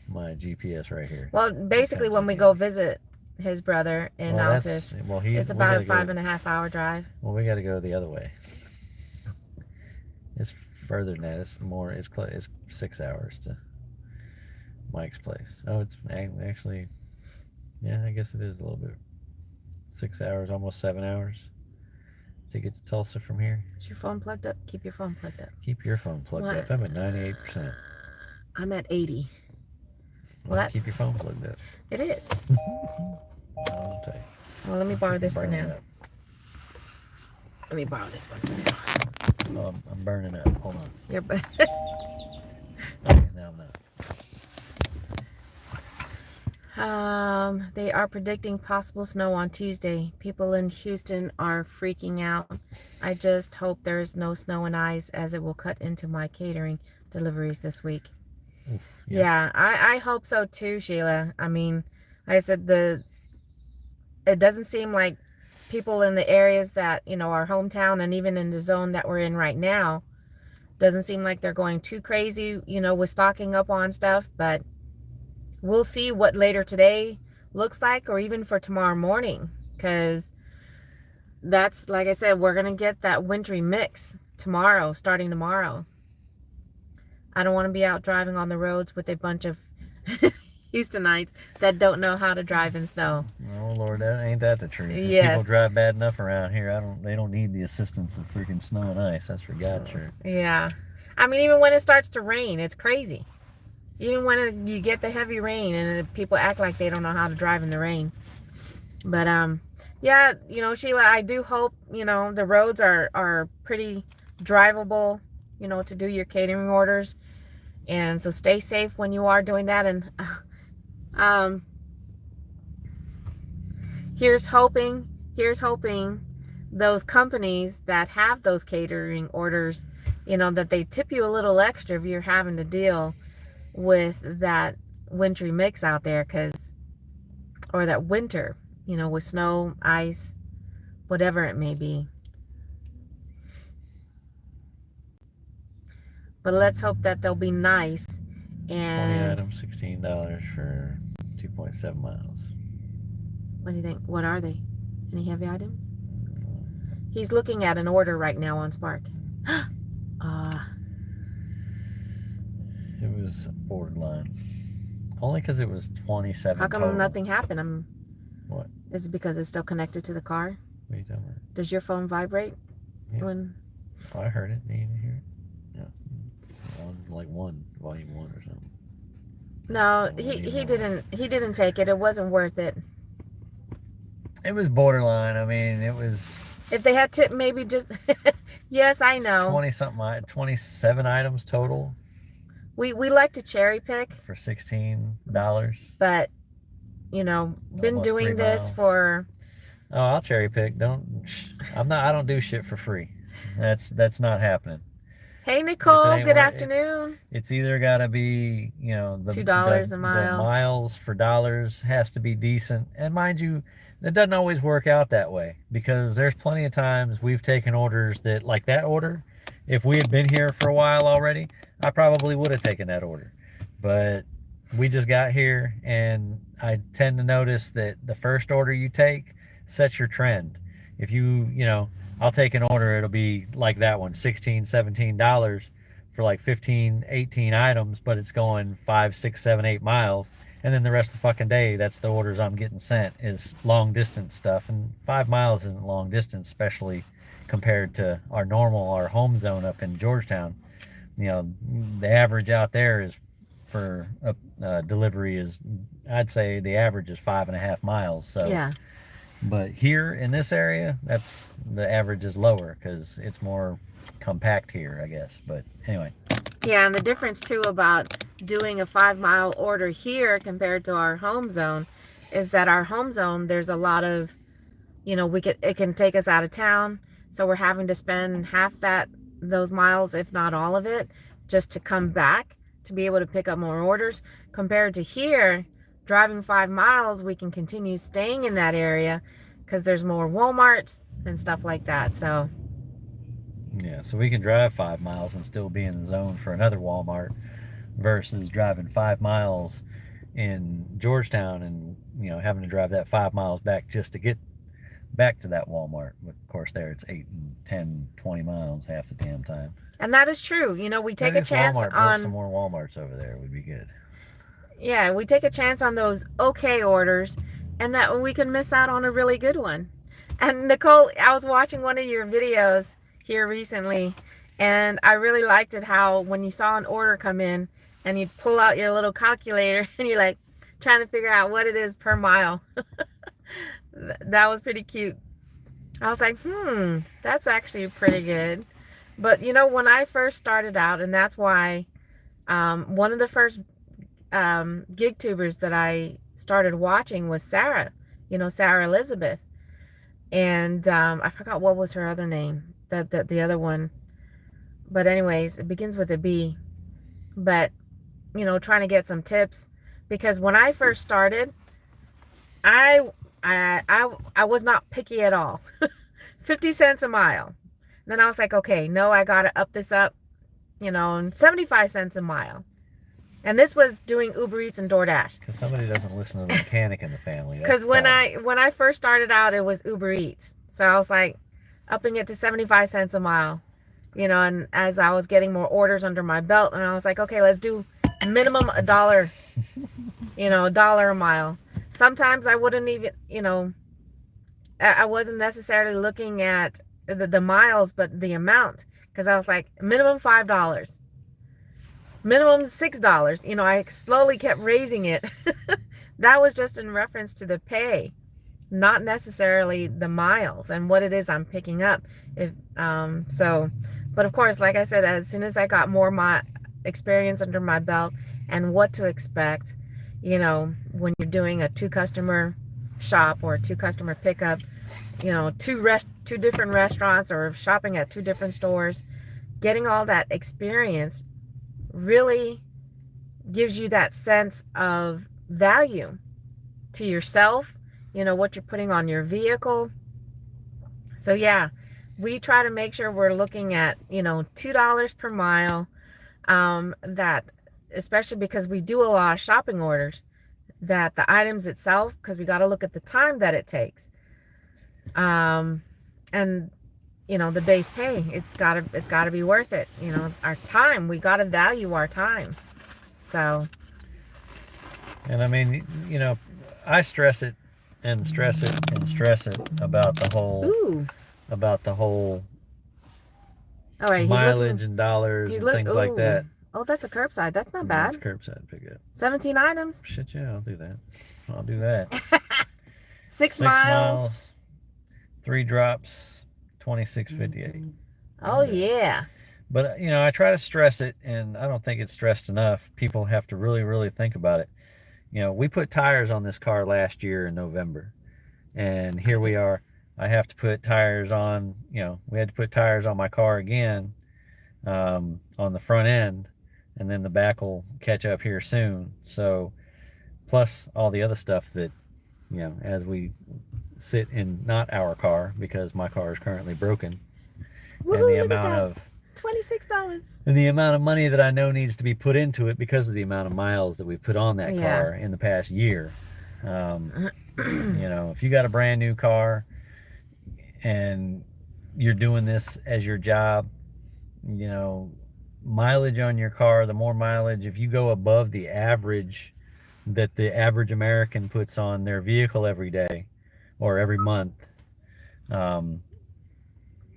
my GPS right here. Well, basically, when we go visit his brother in Altus, it's about a 5.5 hour drive. Well, we got to go the other way. It's further than that. It's 6 hours to Mike's place. Oh, it's actually, yeah, I guess it is a little bit. 6 hours, almost 7 hours to get to Tulsa from here. Is your phone plugged up? Keep your phone plugged up. Keep your phone plugged up. I'm at 98%. I'm at 80. Well, keep your phone plugged up. It is. I'll tell you. Well, let me borrow this for now. Let me borrow this one for now. Oh, I'm burning up. Hold on. You're okay, now I'm not. They are predicting possible snow on Tuesday. People in Houston are freaking out. I just hope there is no snow and ice, as it will cut into my catering deliveries this week. Oof, yeah, I hope so too, Sheila. I mean, like I said, it doesn't seem like people in the areas that, you know, our hometown and even in the zone that we're in right now, doesn't seem like they're going too crazy, you know, with stocking up on stuff. But we'll see what later today looks like, or even for tomorrow morning, because that's, like I said, we're going to get that wintry mix tomorrow, starting tomorrow. I don't want to be out driving on the roads with a bunch of Houstonites that don't know how to drive in snow. Oh Lord, ain't that the truth? Yes. People drive bad enough around here. They don't need the assistance of freaking snow and ice. That's for God sure. Yeah. I mean, even when it starts to rain, it's crazy. Even when you get the heavy rain, and people act like they don't know how to drive in the rain. But Yeah, Sheila, I do hope, the roads are pretty drivable, to do your catering orders. And so stay safe when you are doing that. And um, here's hoping, here's hoping those companies that have those catering orders, that they tip you a little extra if you're having to deal with that wintry mix out there, or that winter, with snow, ice, whatever it may be. But let's hope that they'll be nice. 20 And items, $16 for 2.7 miles. what do you think? What are they? Any heavy items? He's looking at an order right now on Spark. It was borderline. Only because it was 27 How come total. nothing happened? What? Is it because it's still connected to the car? What are you talking about? Does your phone vibrate? Yeah. When? Oh, I heard it. Did you hear it? Yeah. It's on volume 1 or something. No, he didn't take it. It wasn't worth it. It was borderline. I mean, it was. If they had tipped, maybe just. Yes, I know. 27 items total. We like to cherry pick for $16. But been Almost doing 3 this miles. for. Oh, I'll cherry pick. I don't do shit for free. That's not happening. Hey Nicole, good afternoon. It's either got to be, the $2 a mile. The miles for dollars has to be decent. And mind you, that doesn't always work out that way, because there's plenty of times we've taken orders that, like that order, if we had been here for a while already, I probably would have taken that order. But we just got here, and I tend to notice that the first order you take sets your trend. If I'll take an order, it'll be like that one, $16, $17 for like 15, 18 items, but it's going 5, 6, 7, 8 miles. And then the rest of the fucking day, that's the orders I'm getting sent, is long distance stuff. And 5 miles isn't long distance, especially compared to our home zone up in Georgetown. The average out there is for a delivery is, I'd say the average is 5.5 miles. So yeah. But here in this area, the average is lower because it's more compact here, I guess. But anyway. Yeah, and the difference too about doing a 5-mile order here compared to our home zone is that our home zone, there's a lot of, it can take us out of town. So we're having to spend half those miles, if not all of it, just to come back to be able to pick up more orders. Compared to here, driving 5 miles, we can continue staying in that area because there's more Walmarts and stuff like that. So yeah, so we can drive 5 miles and still be in the zone for another Walmart versus driving 5 miles in Georgetown and having to drive that 5 miles back just to get back to that Walmart. But of course there it's 8 and 10, 20 miles half the damn time. And that is true. We take a chance on some more Walmarts over there would be good. Yeah, we take a chance on those okay orders, and that we can miss out on a really good one. And Nicole, I was watching one of your videos here recently, and I really liked it how when you saw an order come in and you pull out your little calculator and you're like trying to figure out what it is per mile. That was pretty cute. I was like, that's actually pretty good. But when I first started out, and that's why one of the first gig tubers that I started watching was Sarah, Sarah Elizabeth. And I forgot what was her other name, the other one. But anyways, it begins with a B. But, trying to get some tips, because when I first started, I was not picky at all. 50 cents a mile. Then I was like, okay, no, I got to up this up, and 75 cents a mile. And this was doing Uber Eats and DoorDash. Because somebody doesn't listen to the mechanic in the family. Because when I first started out, it was Uber Eats. So I was like upping it to 75 cents a mile. And as I was getting more orders under my belt, and I was like, okay, let's do minimum $1, $1 a mile. Sometimes I wouldn't even, I wasn't necessarily looking at the miles, but the amount. Because I was like, minimum $5. Minimum $6. I slowly kept raising it. That was just in reference to the pay. not necessarily the miles and what it is I'm picking up. If so, but of course, like I said, as soon as I got more my experience under my belt and what to expect, you know, when you're doing a 2 customer shop or a 2 customer pickup, you know, two different restaurants or shopping at 2 different stores, getting all that experience really gives you that sense of value to yourself, you know, what you're putting on your vehicle. So yeah, we try to make sure we're looking at, you know, $2 per mile, that, especially because we do a lot of shopping orders, that the items itself, because we got to look at the time that it takes, and you know, the base pay, it's gotta be worth it. You know, our time, we gotta value our time. So, And I mean, you know, I stress it and stress it and stress it about the whole ooh, all right, mileage and dollars and things like that. Oh, that's a curbside. That's not That's bad. curbside pickup. 17 items. Shit, yeah, I'll do that. I'll do that. 6 miles. 3 drops, 26.58. Oh yeah. But you know, I try to stress it, and I don't think it's stressed enough. People have to really, really think about it. You know, we put tires on this car last year in November, and here we are. I have to put tires on. You know, we had to put tires on my car again, on the front end, and then the back will catch up here soon. So, plus all the other stuff that, you know, as we sit in not our car, because my car is currently broken, Woohoo, and the look at amount that. of $26. and the amount of money that I know needs to be put into it because of the amount of miles that we've put on that Yeah. car in the past year. You know, if you got a brand new car and you're doing this as your job, you know, mileage on your car, the more mileage, if you go above the average that the average American puts on their vehicle every day or every month, you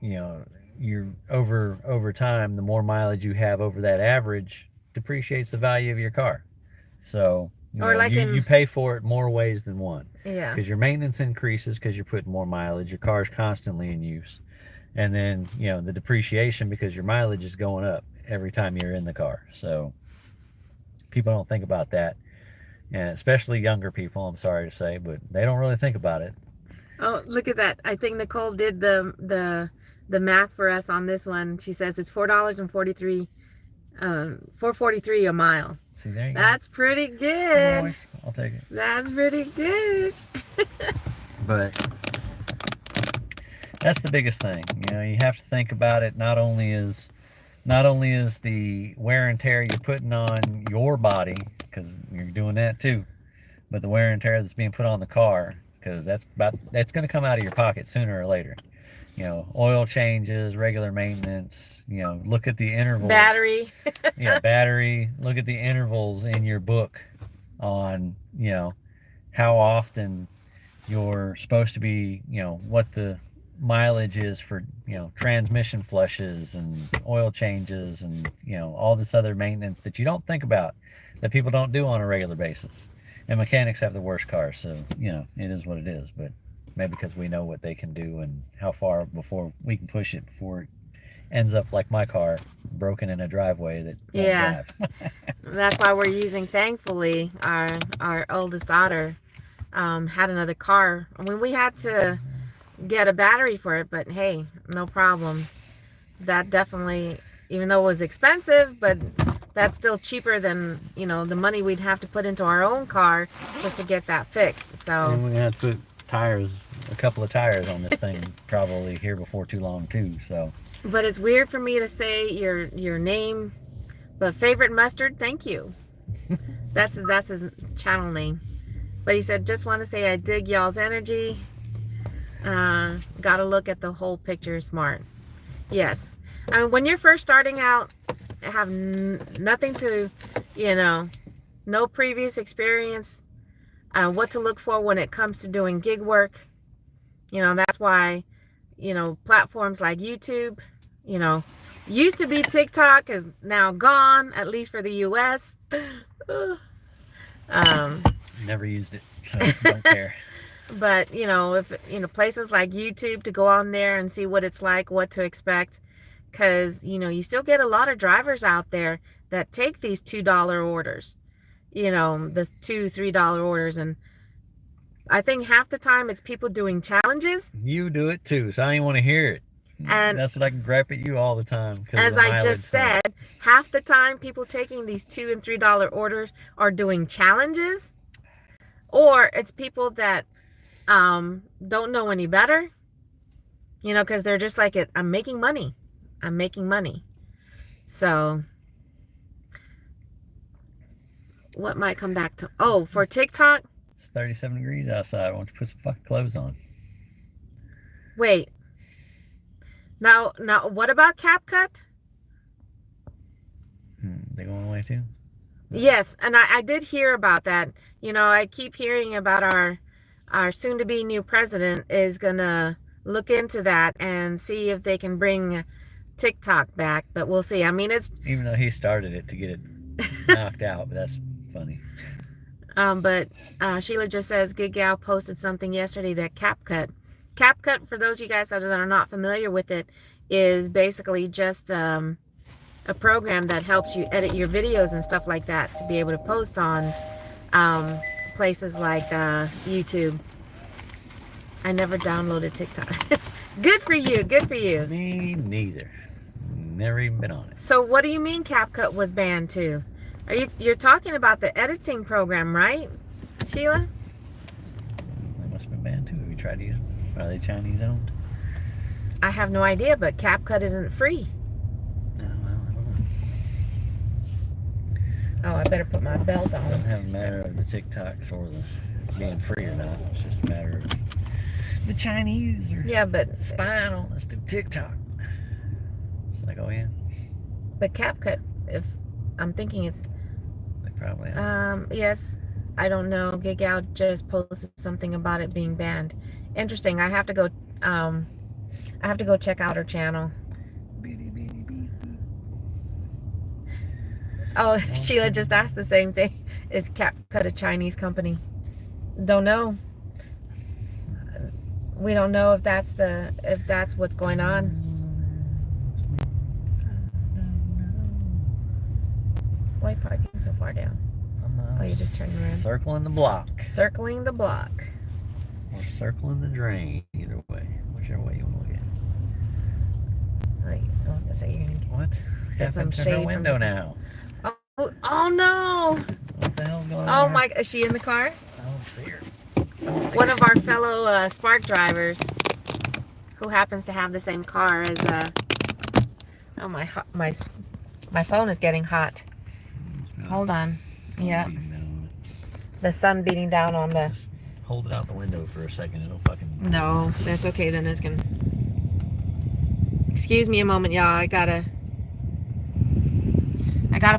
know, you're over time, the more mileage you have over that average depreciates the value of your car. So Or like you pay for it more ways than one. Yeah. Because your maintenance increases because you're putting more mileage. Your car's constantly in use. And then, you know, the depreciation because your mileage is going up every time you're in the car. So people don't think about that. And especially younger people, I'm sorry to say, but they don't really think about it. Oh, look at that. I think Nicole did the math for us on this one. She says it's $4.43, $4.43 a mile. See, there you That's go. pretty good. Boys, I'll take it. That's pretty good. But that's the biggest thing. You know, you have to think about it. Not only is the wear and tear you're putting on your body, because you're doing that too, but the wear and tear that's being put on the car, because that's going to come out of your pocket sooner or later. You know, oil changes, regular maintenance. You know, look at the intervals. Battery. Yeah, battery. Look at the intervals in your book on, you know, how often you're supposed to be, you know, what the mileage is for, you know, transmission flushes and oil changes and, you know, all this other maintenance that you don't think about, that people don't do on a regular basis. And mechanics have the worst cars, so, you know, it is what it is. But maybe because we know what they can do and how far before we can push it before it ends up like my car, broken in a driveway that won't drive. That's why we're using, thankfully, our oldest daughter had another car. I mean, we had to get a battery for it, but hey, no problem. That definitely, even though it was expensive, but that's still cheaper than, you know, the money we'd have to put into our own car just to get that fixed. So And we have to put tires, a couple of tires on this thing probably here before too long too. So, but it's weird for me to say your name, but favorite mustard, thank you. That's his channel name. But he said, just want to say I dig y'all's energy. Gotta look at the whole picture. Smart. Yes. I mean, when you're first starting out, have nothing to, you know, no previous experience, what to look for when it comes to doing gig work. You know, that's why, you know, platforms like YouTube, you know, used to be TikTok, is now gone, at least for the US. Never used it, so don't care. But, if, places like YouTube, to go on there and see what it's like, what to expect. Because, you still get a lot of drivers out there that take these $2 orders, the $2, $3 orders. And I think half the time it's people doing challenges. You do it too, so I didn't want to hear it. And that's what I can gripe at you all the time. As I just said, half the time people taking these $2 and $3 orders are doing challenges, or it's people that don't know any better, because they're just like, I'm making money. I'm making money. So what might come back to, for TikTok? It's 37 degrees outside. Why don't you put some fucking clothes on? Wait. Now, what about CapCut? They going away too? Yes, and I did hear about that. I keep hearing about our soon-to-be new president is gonna look into that and see if they can bring TikTok back. But we'll see. I mean, it's even though he started it to get it knocked out, but that's funny. But Sheila just says GigGal posted something yesterday that CapCut, for those of you guys that are not familiar with it, is basically just a program that helps you edit your videos and stuff like that to be able to post on places like YouTube. I never downloaded TikTok. Good for you. Good for you. Me neither. Never even been on it. So what do you mean CapCut was banned too? You're talking about the editing program, right, Sheila? They must have been banned too. Have you tried to use them? Are they Chinese owned? I have no idea, but CapCut isn't free. Oh, well, I don't know. Oh, I better put my belt on. It doesn't have a matter of the TikToks or the being free or not. It's just a matter of the Chinese or spying on us through TikTok. It's like, oh yeah. But CapCut, if I'm thinking it's they probably yes, I don't know. GigGal just posted something about it being banned. Interesting. I have to go check out her channel. Oh, Sheila just asked the same thing. Is CapCut a Chinese company? Don't know. We don't know if that's what's going on. Why are you parking so far down? Oh, you just turned around. Circling the block. Circling the block. Or circling the drain. Either way. Whichever way you want to look at it. I was going to say you're going to what? get some to shade her window now. Oh no! What the hell's going on? Oh my, is she in the car? I don't see her. One of our fellow Spark drivers who happens to have the same car as oh my phone is getting hot. Hold on. Yeah. The sun beating down on the... Just hold it out the window for a second. It'll fucking... No, that's okay. Then it's gonna... Excuse me a moment, y'all. I gotta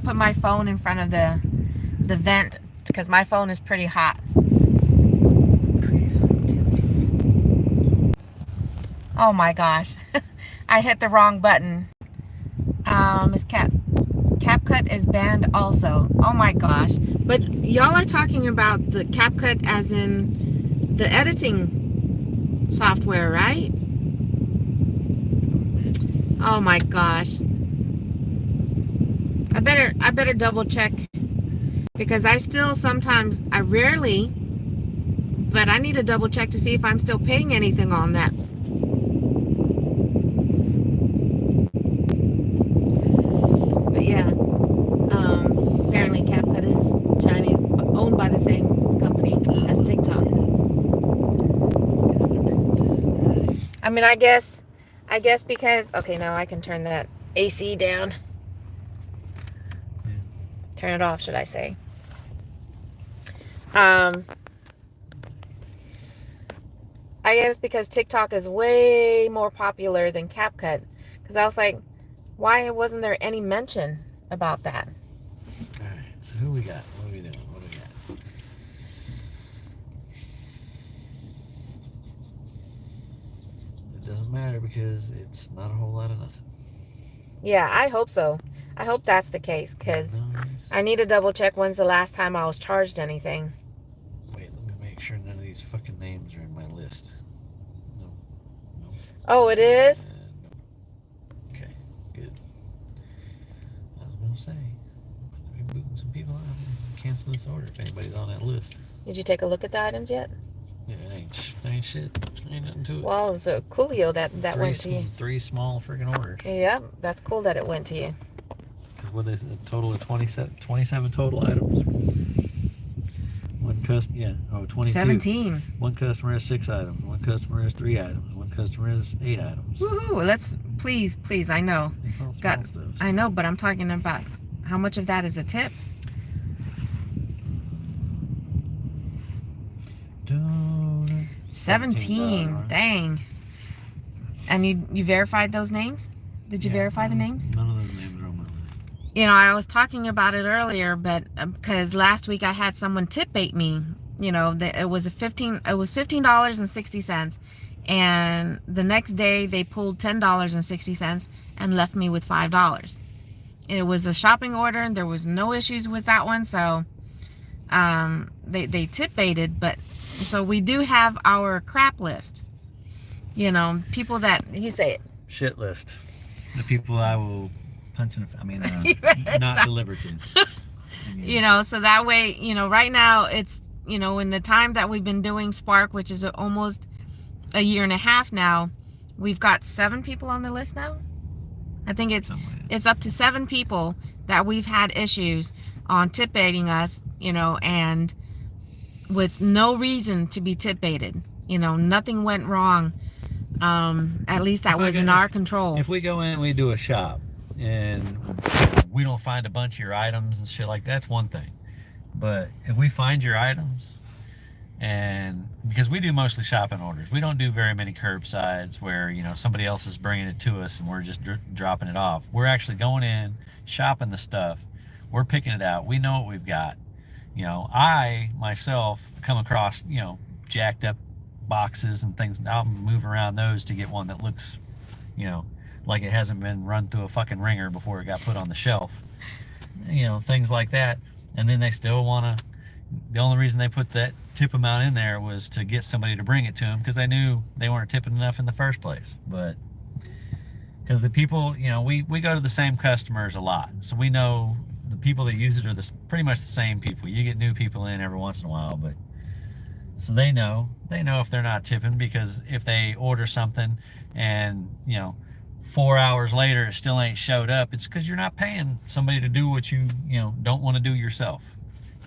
put my phone in front of the vent because my phone is pretty hot. Oh my gosh. I hit the wrong button. CapCut is banned also. Oh my gosh. But y'all are talking about the CapCut as in the editing software, right? Oh my gosh. I better double check because I rarely, but I need to double check to see if I'm still paying anything on that. But yeah, apparently CapCut is Chinese, owned by the same company as TikTok. I mean, I guess because, okay, now I can turn that AC down. Turn it off, should I say. I guess because TikTok is way more popular than CapCut. Because I was like, why wasn't there any mention about that? Alright, so who we got? What are we doing? What do we got? It doesn't matter because it's not a whole lot of nothing. Yeah, I hope so. I hope that's the case because I need to double check when's the last time I was charged anything. Wait, let me make sure none of these fucking names are in Oh, it is? Okay, good. I was gonna say, we're booting some people out. Cancel this order if anybody's on that list. Did you take a look at the items yet? Yeah, ain't shit. Ain't nothing to it. Well, it was a coolio that went to you. 3 small freaking orders. Yeah, that's cool that it went to you. What is it? A total of 27 total items. One customer, yeah, 22. 17. One customer has 6 items. One customer has 3 items. One customer has 8 items. Woohoo! Let's please, I know. It's all small stuff. I know, but I'm talking about how much of that is a tip. 17. Dang. And you verified those names? Did you verify the names? None of those names are on my list. You know, I was talking about it earlier, but because last week I had someone tip bait me. You know, it was $15.60, and the next day they pulled $10.60 and left me with $5. It was a shopping order, and there was no issues with that one, so they tip baited. But so we do have our crap list. You know, people that you say it. Shit list. The people I will punch in. Not deliver to. You know, so that way, you know, right now it's, you know, in the time that we've been doing Spark, which is almost a year and a half now, we've got 7 people on the list now. I think it's up to 7 people that we've had issues on tip baiting us, you know, and with no reason to be tip baited. You know, nothing went wrong. At least that was in our control. If we go in and we do a shop and we don't find a bunch of your items and shit like that's one thing. But if we find your items, and because we do mostly shopping orders, we don't do very many curbsides where, you know, somebody else is bringing it to us and we're just dropping it off. We're actually going in, shopping the stuff, we're picking it out, we know what we've got. You know, I myself come across, you know, jacked up boxes and things. I'll move around those to get one that looks, you know, like it hasn't been run through a fucking ringer before it got put on the shelf. You know, things like that. And then they still want to, the only reason they put that tip amount in there was to get somebody to bring it to them because they knew they weren't tipping enough in the first place. But because the people, you know, we go to the same customers a lot, so we know the people that use it are pretty much the same people. You get new people in every once in a while, but so they know if they're not tipping, because if they order something and, you know, 4 hours later it still ain't showed up, it's because you're not paying somebody to do what you know, don't want to do yourself.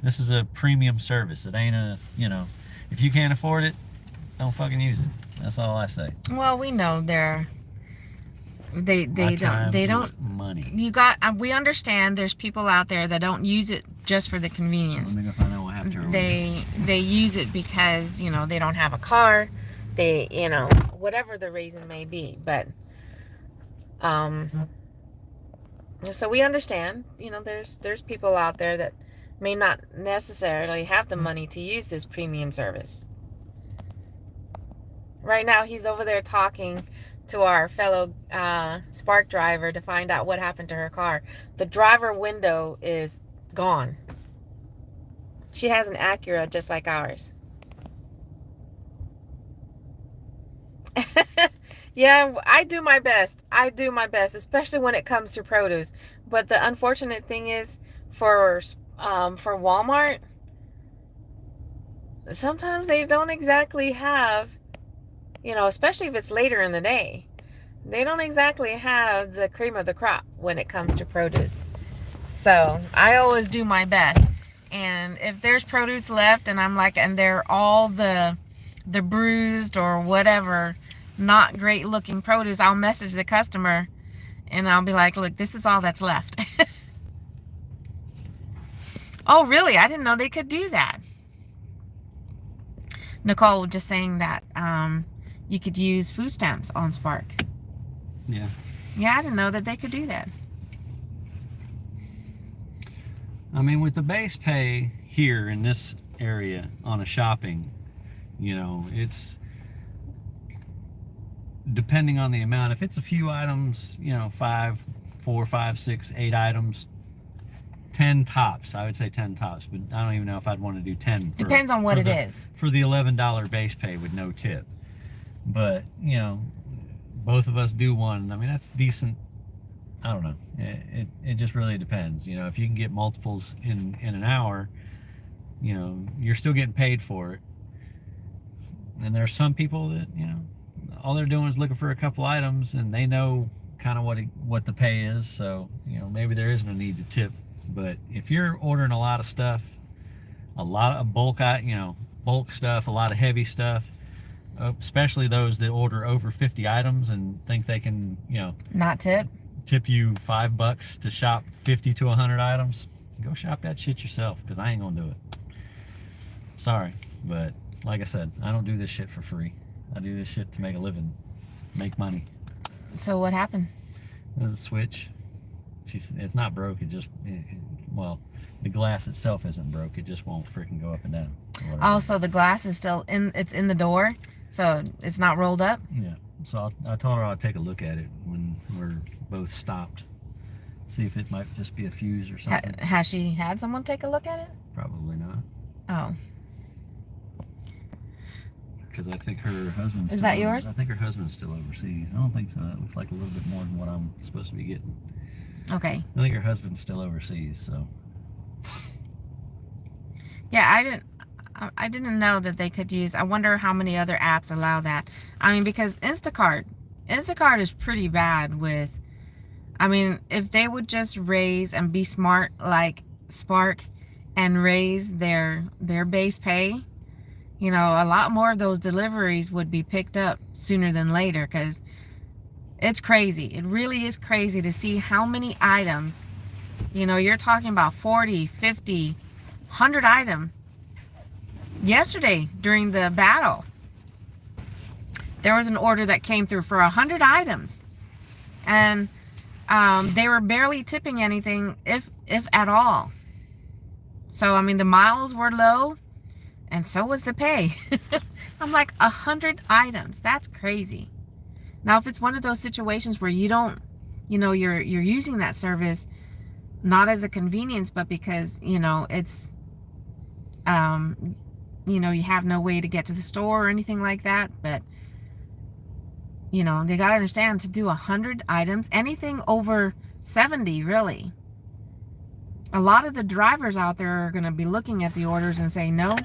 This is a premium service. It ain't a, you know, if you can't afford it, don't fucking use it. That's all I say. Well, we know they don't money. We understand there's people out there that don't use it just for the convenience. Let me go find out what happened to her. They use it because, you know, they don't have a car, they, you know, whatever the reason may be. But so we understand, you know, there's people out there that may not necessarily have the money to use this premium service. Right now he's over there talking to our fellow Spark driver to find out what happened to her car. The driver window is gone. She has an Acura just like ours. Yeah, I do my best, especially when it comes to produce. But the unfortunate thing is, for Walmart, sometimes they don't exactly have, you know, especially if it's later in the day, they don't exactly have the cream of the crop when it comes to produce. So I always do my best. And if there's produce left and I'm like, and they're all the bruised or whatever, not great looking produce, I'll message the customer and I'll be like, look, this is all that's left. Oh, really? I didn't know they could do that. Nicole just saying that you could use food stamps on Spark. Yeah. Yeah, I didn't know that they could do that. I mean, with the base pay here in this area on a shopping, you know, it's depending on the amount. If it's a few items, you know, 4, 5, 6, 8 items, 10 tops. I would say 10 tops, but I don't even know if I'd want to do 10. Depends on what it is. For the $11 base pay with no tip. But, you know, both of us do one, I mean, that's decent. I don't know. It just really depends. You know, if you can get multiples in an hour, you know, you're still getting paid for it. And there's some people that, you know, all they're doing is looking for a couple items, and they know kind of what the pay is. So, you know, maybe there isn't a need to tip. But if you're ordering a lot of stuff, a lot of bulk stuff, a lot of heavy stuff, especially those that order over 50 items and think they can, you know, not tip you $5 to shop 50 to 100 items, go shop that shit yourself, because I ain't gonna do it. Sorry, but like I said, I don't do this shit for free. I do this shit to make a living, make money. So what happened? There's a switch. It's not broke. Well, the glass itself isn't broke. It just won't freaking go up and down. Oh, so the glass is still it's in the door, so it's not rolled up? Yeah. So I told her I'd take a look at it when we're both stopped. See if it might just be a fuse or something. Has she had someone take a look at it? Probably not. Oh. Because I think her husband's... Is that yours? I think her husband's still overseas. I don't think so. It looks like a little bit more than what I'm supposed to be getting. Okay. I think her husband's still overseas, so... Yeah, I didn't know that they could use... I wonder how many other apps allow that. I mean, because Instacart is pretty bad with... I mean, if they would just raise and be smart like Spark and raise their base pay, you know, a lot more of those deliveries would be picked up sooner than later, because it's crazy. It really is crazy to see how many items, you know, you're talking about 40, 50, 100 items. Yesterday during the battle, there was an order that came through for 100 items, and they were barely tipping anything, if at all. So I mean, the miles were low, and so was the pay. I'm like, 100 items. That's crazy. Now, if it's one of those situations where you don't, you know, you're using that service not as a convenience, but because, you know, it's, you know, you have no way to get to the store or anything like that. But, you know, they got to understand, to do 100 items, anything over 70, really. A lot of the drivers out there are going to be looking at the orders and say no.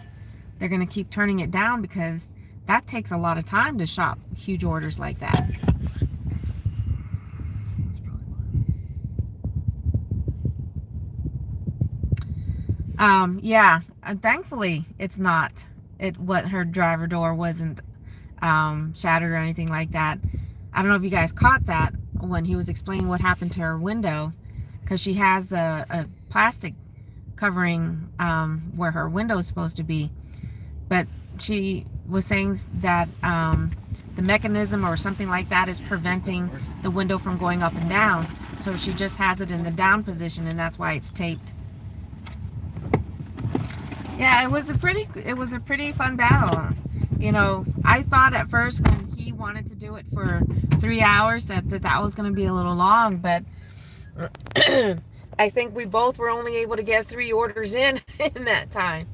They're going to keep turning it down, because that takes a lot of time to shop huge orders like that. Yeah, thankfully it's not. What her driver door wasn't shattered or anything like that. I don't know if you guys caught that when he was explaining what happened to her window, because she has a plastic covering where her window is supposed to be. But she was saying that the mechanism or something like that is preventing the window from going up and down. So she just has it in the down position, and that's why it's taped. Yeah, it was a pretty fun battle. You know, I thought at first when he wanted to do it for 3 hours that was going to be a little long, but I think we both were only able to get 3 orders in that time.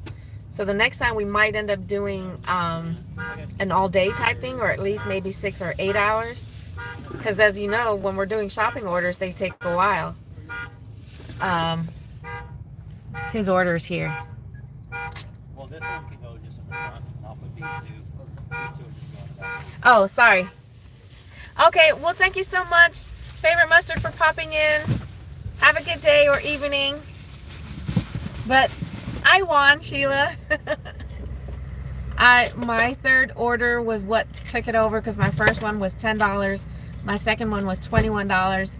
So the next time we might end up doing an all-day type thing, or at least maybe 6 or 8 hours. Because as you know, when we're doing shopping orders, they take a while. His order's here. Well, this one can go just in the front. I'll put these two. These two will just go in the back. Oh, sorry. Okay, well, thank you so much, Favorite Mustard, for popping in. Have a good day or evening. But I won, Sheila. My third order was what took it over, because my first one was $10. My second one was $21.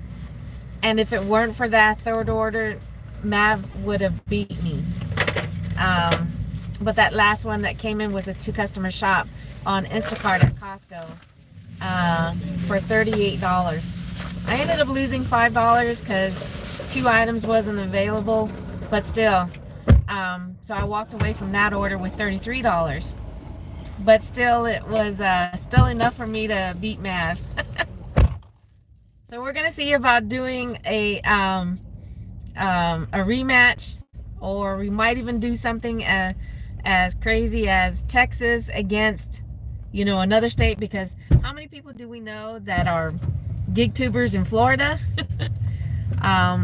And if it weren't for that third order, Mav would have beat me. But that last one that came in was a 2-customer shop on Instacart at Costco for $38. I ended up losing $5 because 2 items wasn't available, but still. So I walked away from that order with $33. But still, it was still enough for me to beat Mav. So we're gonna see about doing a rematch, or we might even do something as crazy as Texas against, you know, another state, because How many people do we know that are gig tubers in Florida?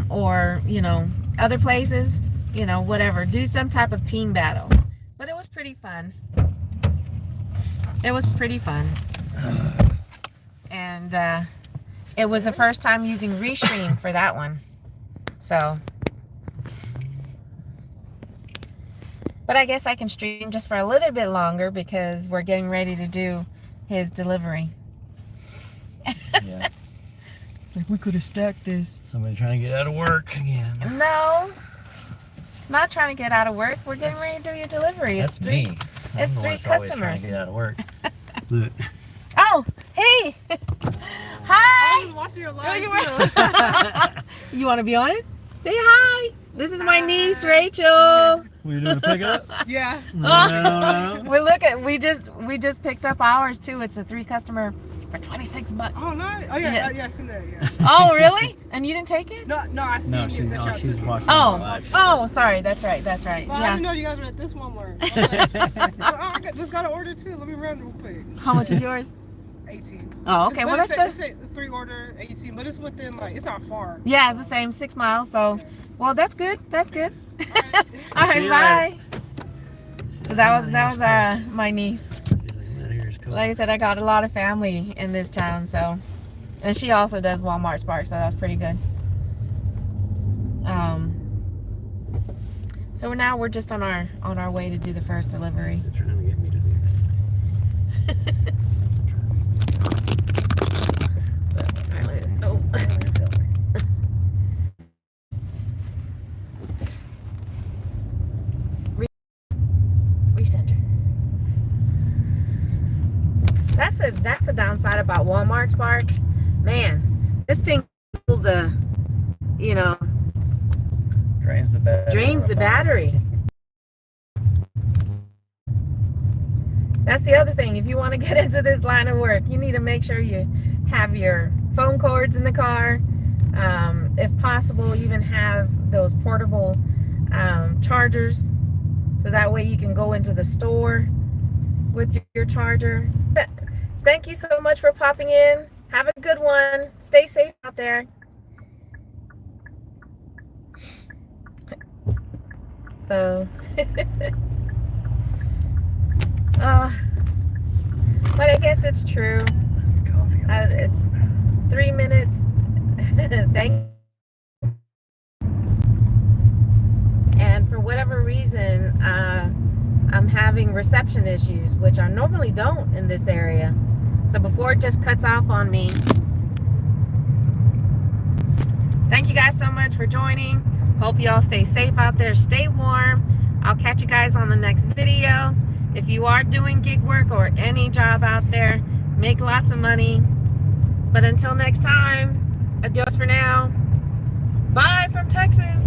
Or, you know, other places, you know, whatever. Do some type of team battle. But it was pretty fun. It was pretty fun. And it was the first time using Restream for that one. So, but I guess I can stream just for a little bit longer because we're getting ready to do his delivery. Yeah. Like, we could have stacked this. Somebody trying to get out of work again. No, not trying to get out of work. We're getting ready to do your delivery. That's me. It's I'm the one three that's always trying customers. to get out of work. Look. Oh, hey. Hi. I was watching your live. You want to be on it? Say hi. This is my niece, Rachel. We doing a pickup? Yeah. No. We're looking. We just picked up ours too. It's a 3 customer for $26. Oh, nice. Oh, yeah. I seen that, yeah. Oh, really? And you didn't take it? No, I seen No, it. she's watching. Oh, sorry. That's right. Well, I Yeah. didn't know you guys were at this Walmart. I just got an order too. Let me run real quick. How much is yours? 18. Oh, okay. Well, that's it's a 3 order 18, but it's within it's not far. yeah, it's the same 6 miles. So, well, that's good. That's good. All See right, you bye. So that was my niece. Like I said, I got a lot of family in this town, so, and she also does Walmart Spark, so that's pretty good. So now we're just on our way to do the first delivery. They're trying to get me to do Oh. Resender. That's the downside about Walmart Spark. Man, this thing drains the battery. That's the other thing. If you want to get into this line of work, you need to make sure you have your phone cords in the car. If possible, even have those portable chargers, so that way you can go into the store with your charger. Thank you so much for popping in. Have a good one. Stay safe out there. So, but I guess it's true. It's 3 minutes. Thank. And for whatever reason, I'm having reception issues, which I normally don't in this area. So before it just cuts off on me. Thank you guys so much for joining. Hope you all stay safe out there. Stay warm. I'll catch you guys on the next video. If you are doing gig work or any job out there, make lots of money. But until next time, adios for now. Bye from Texas.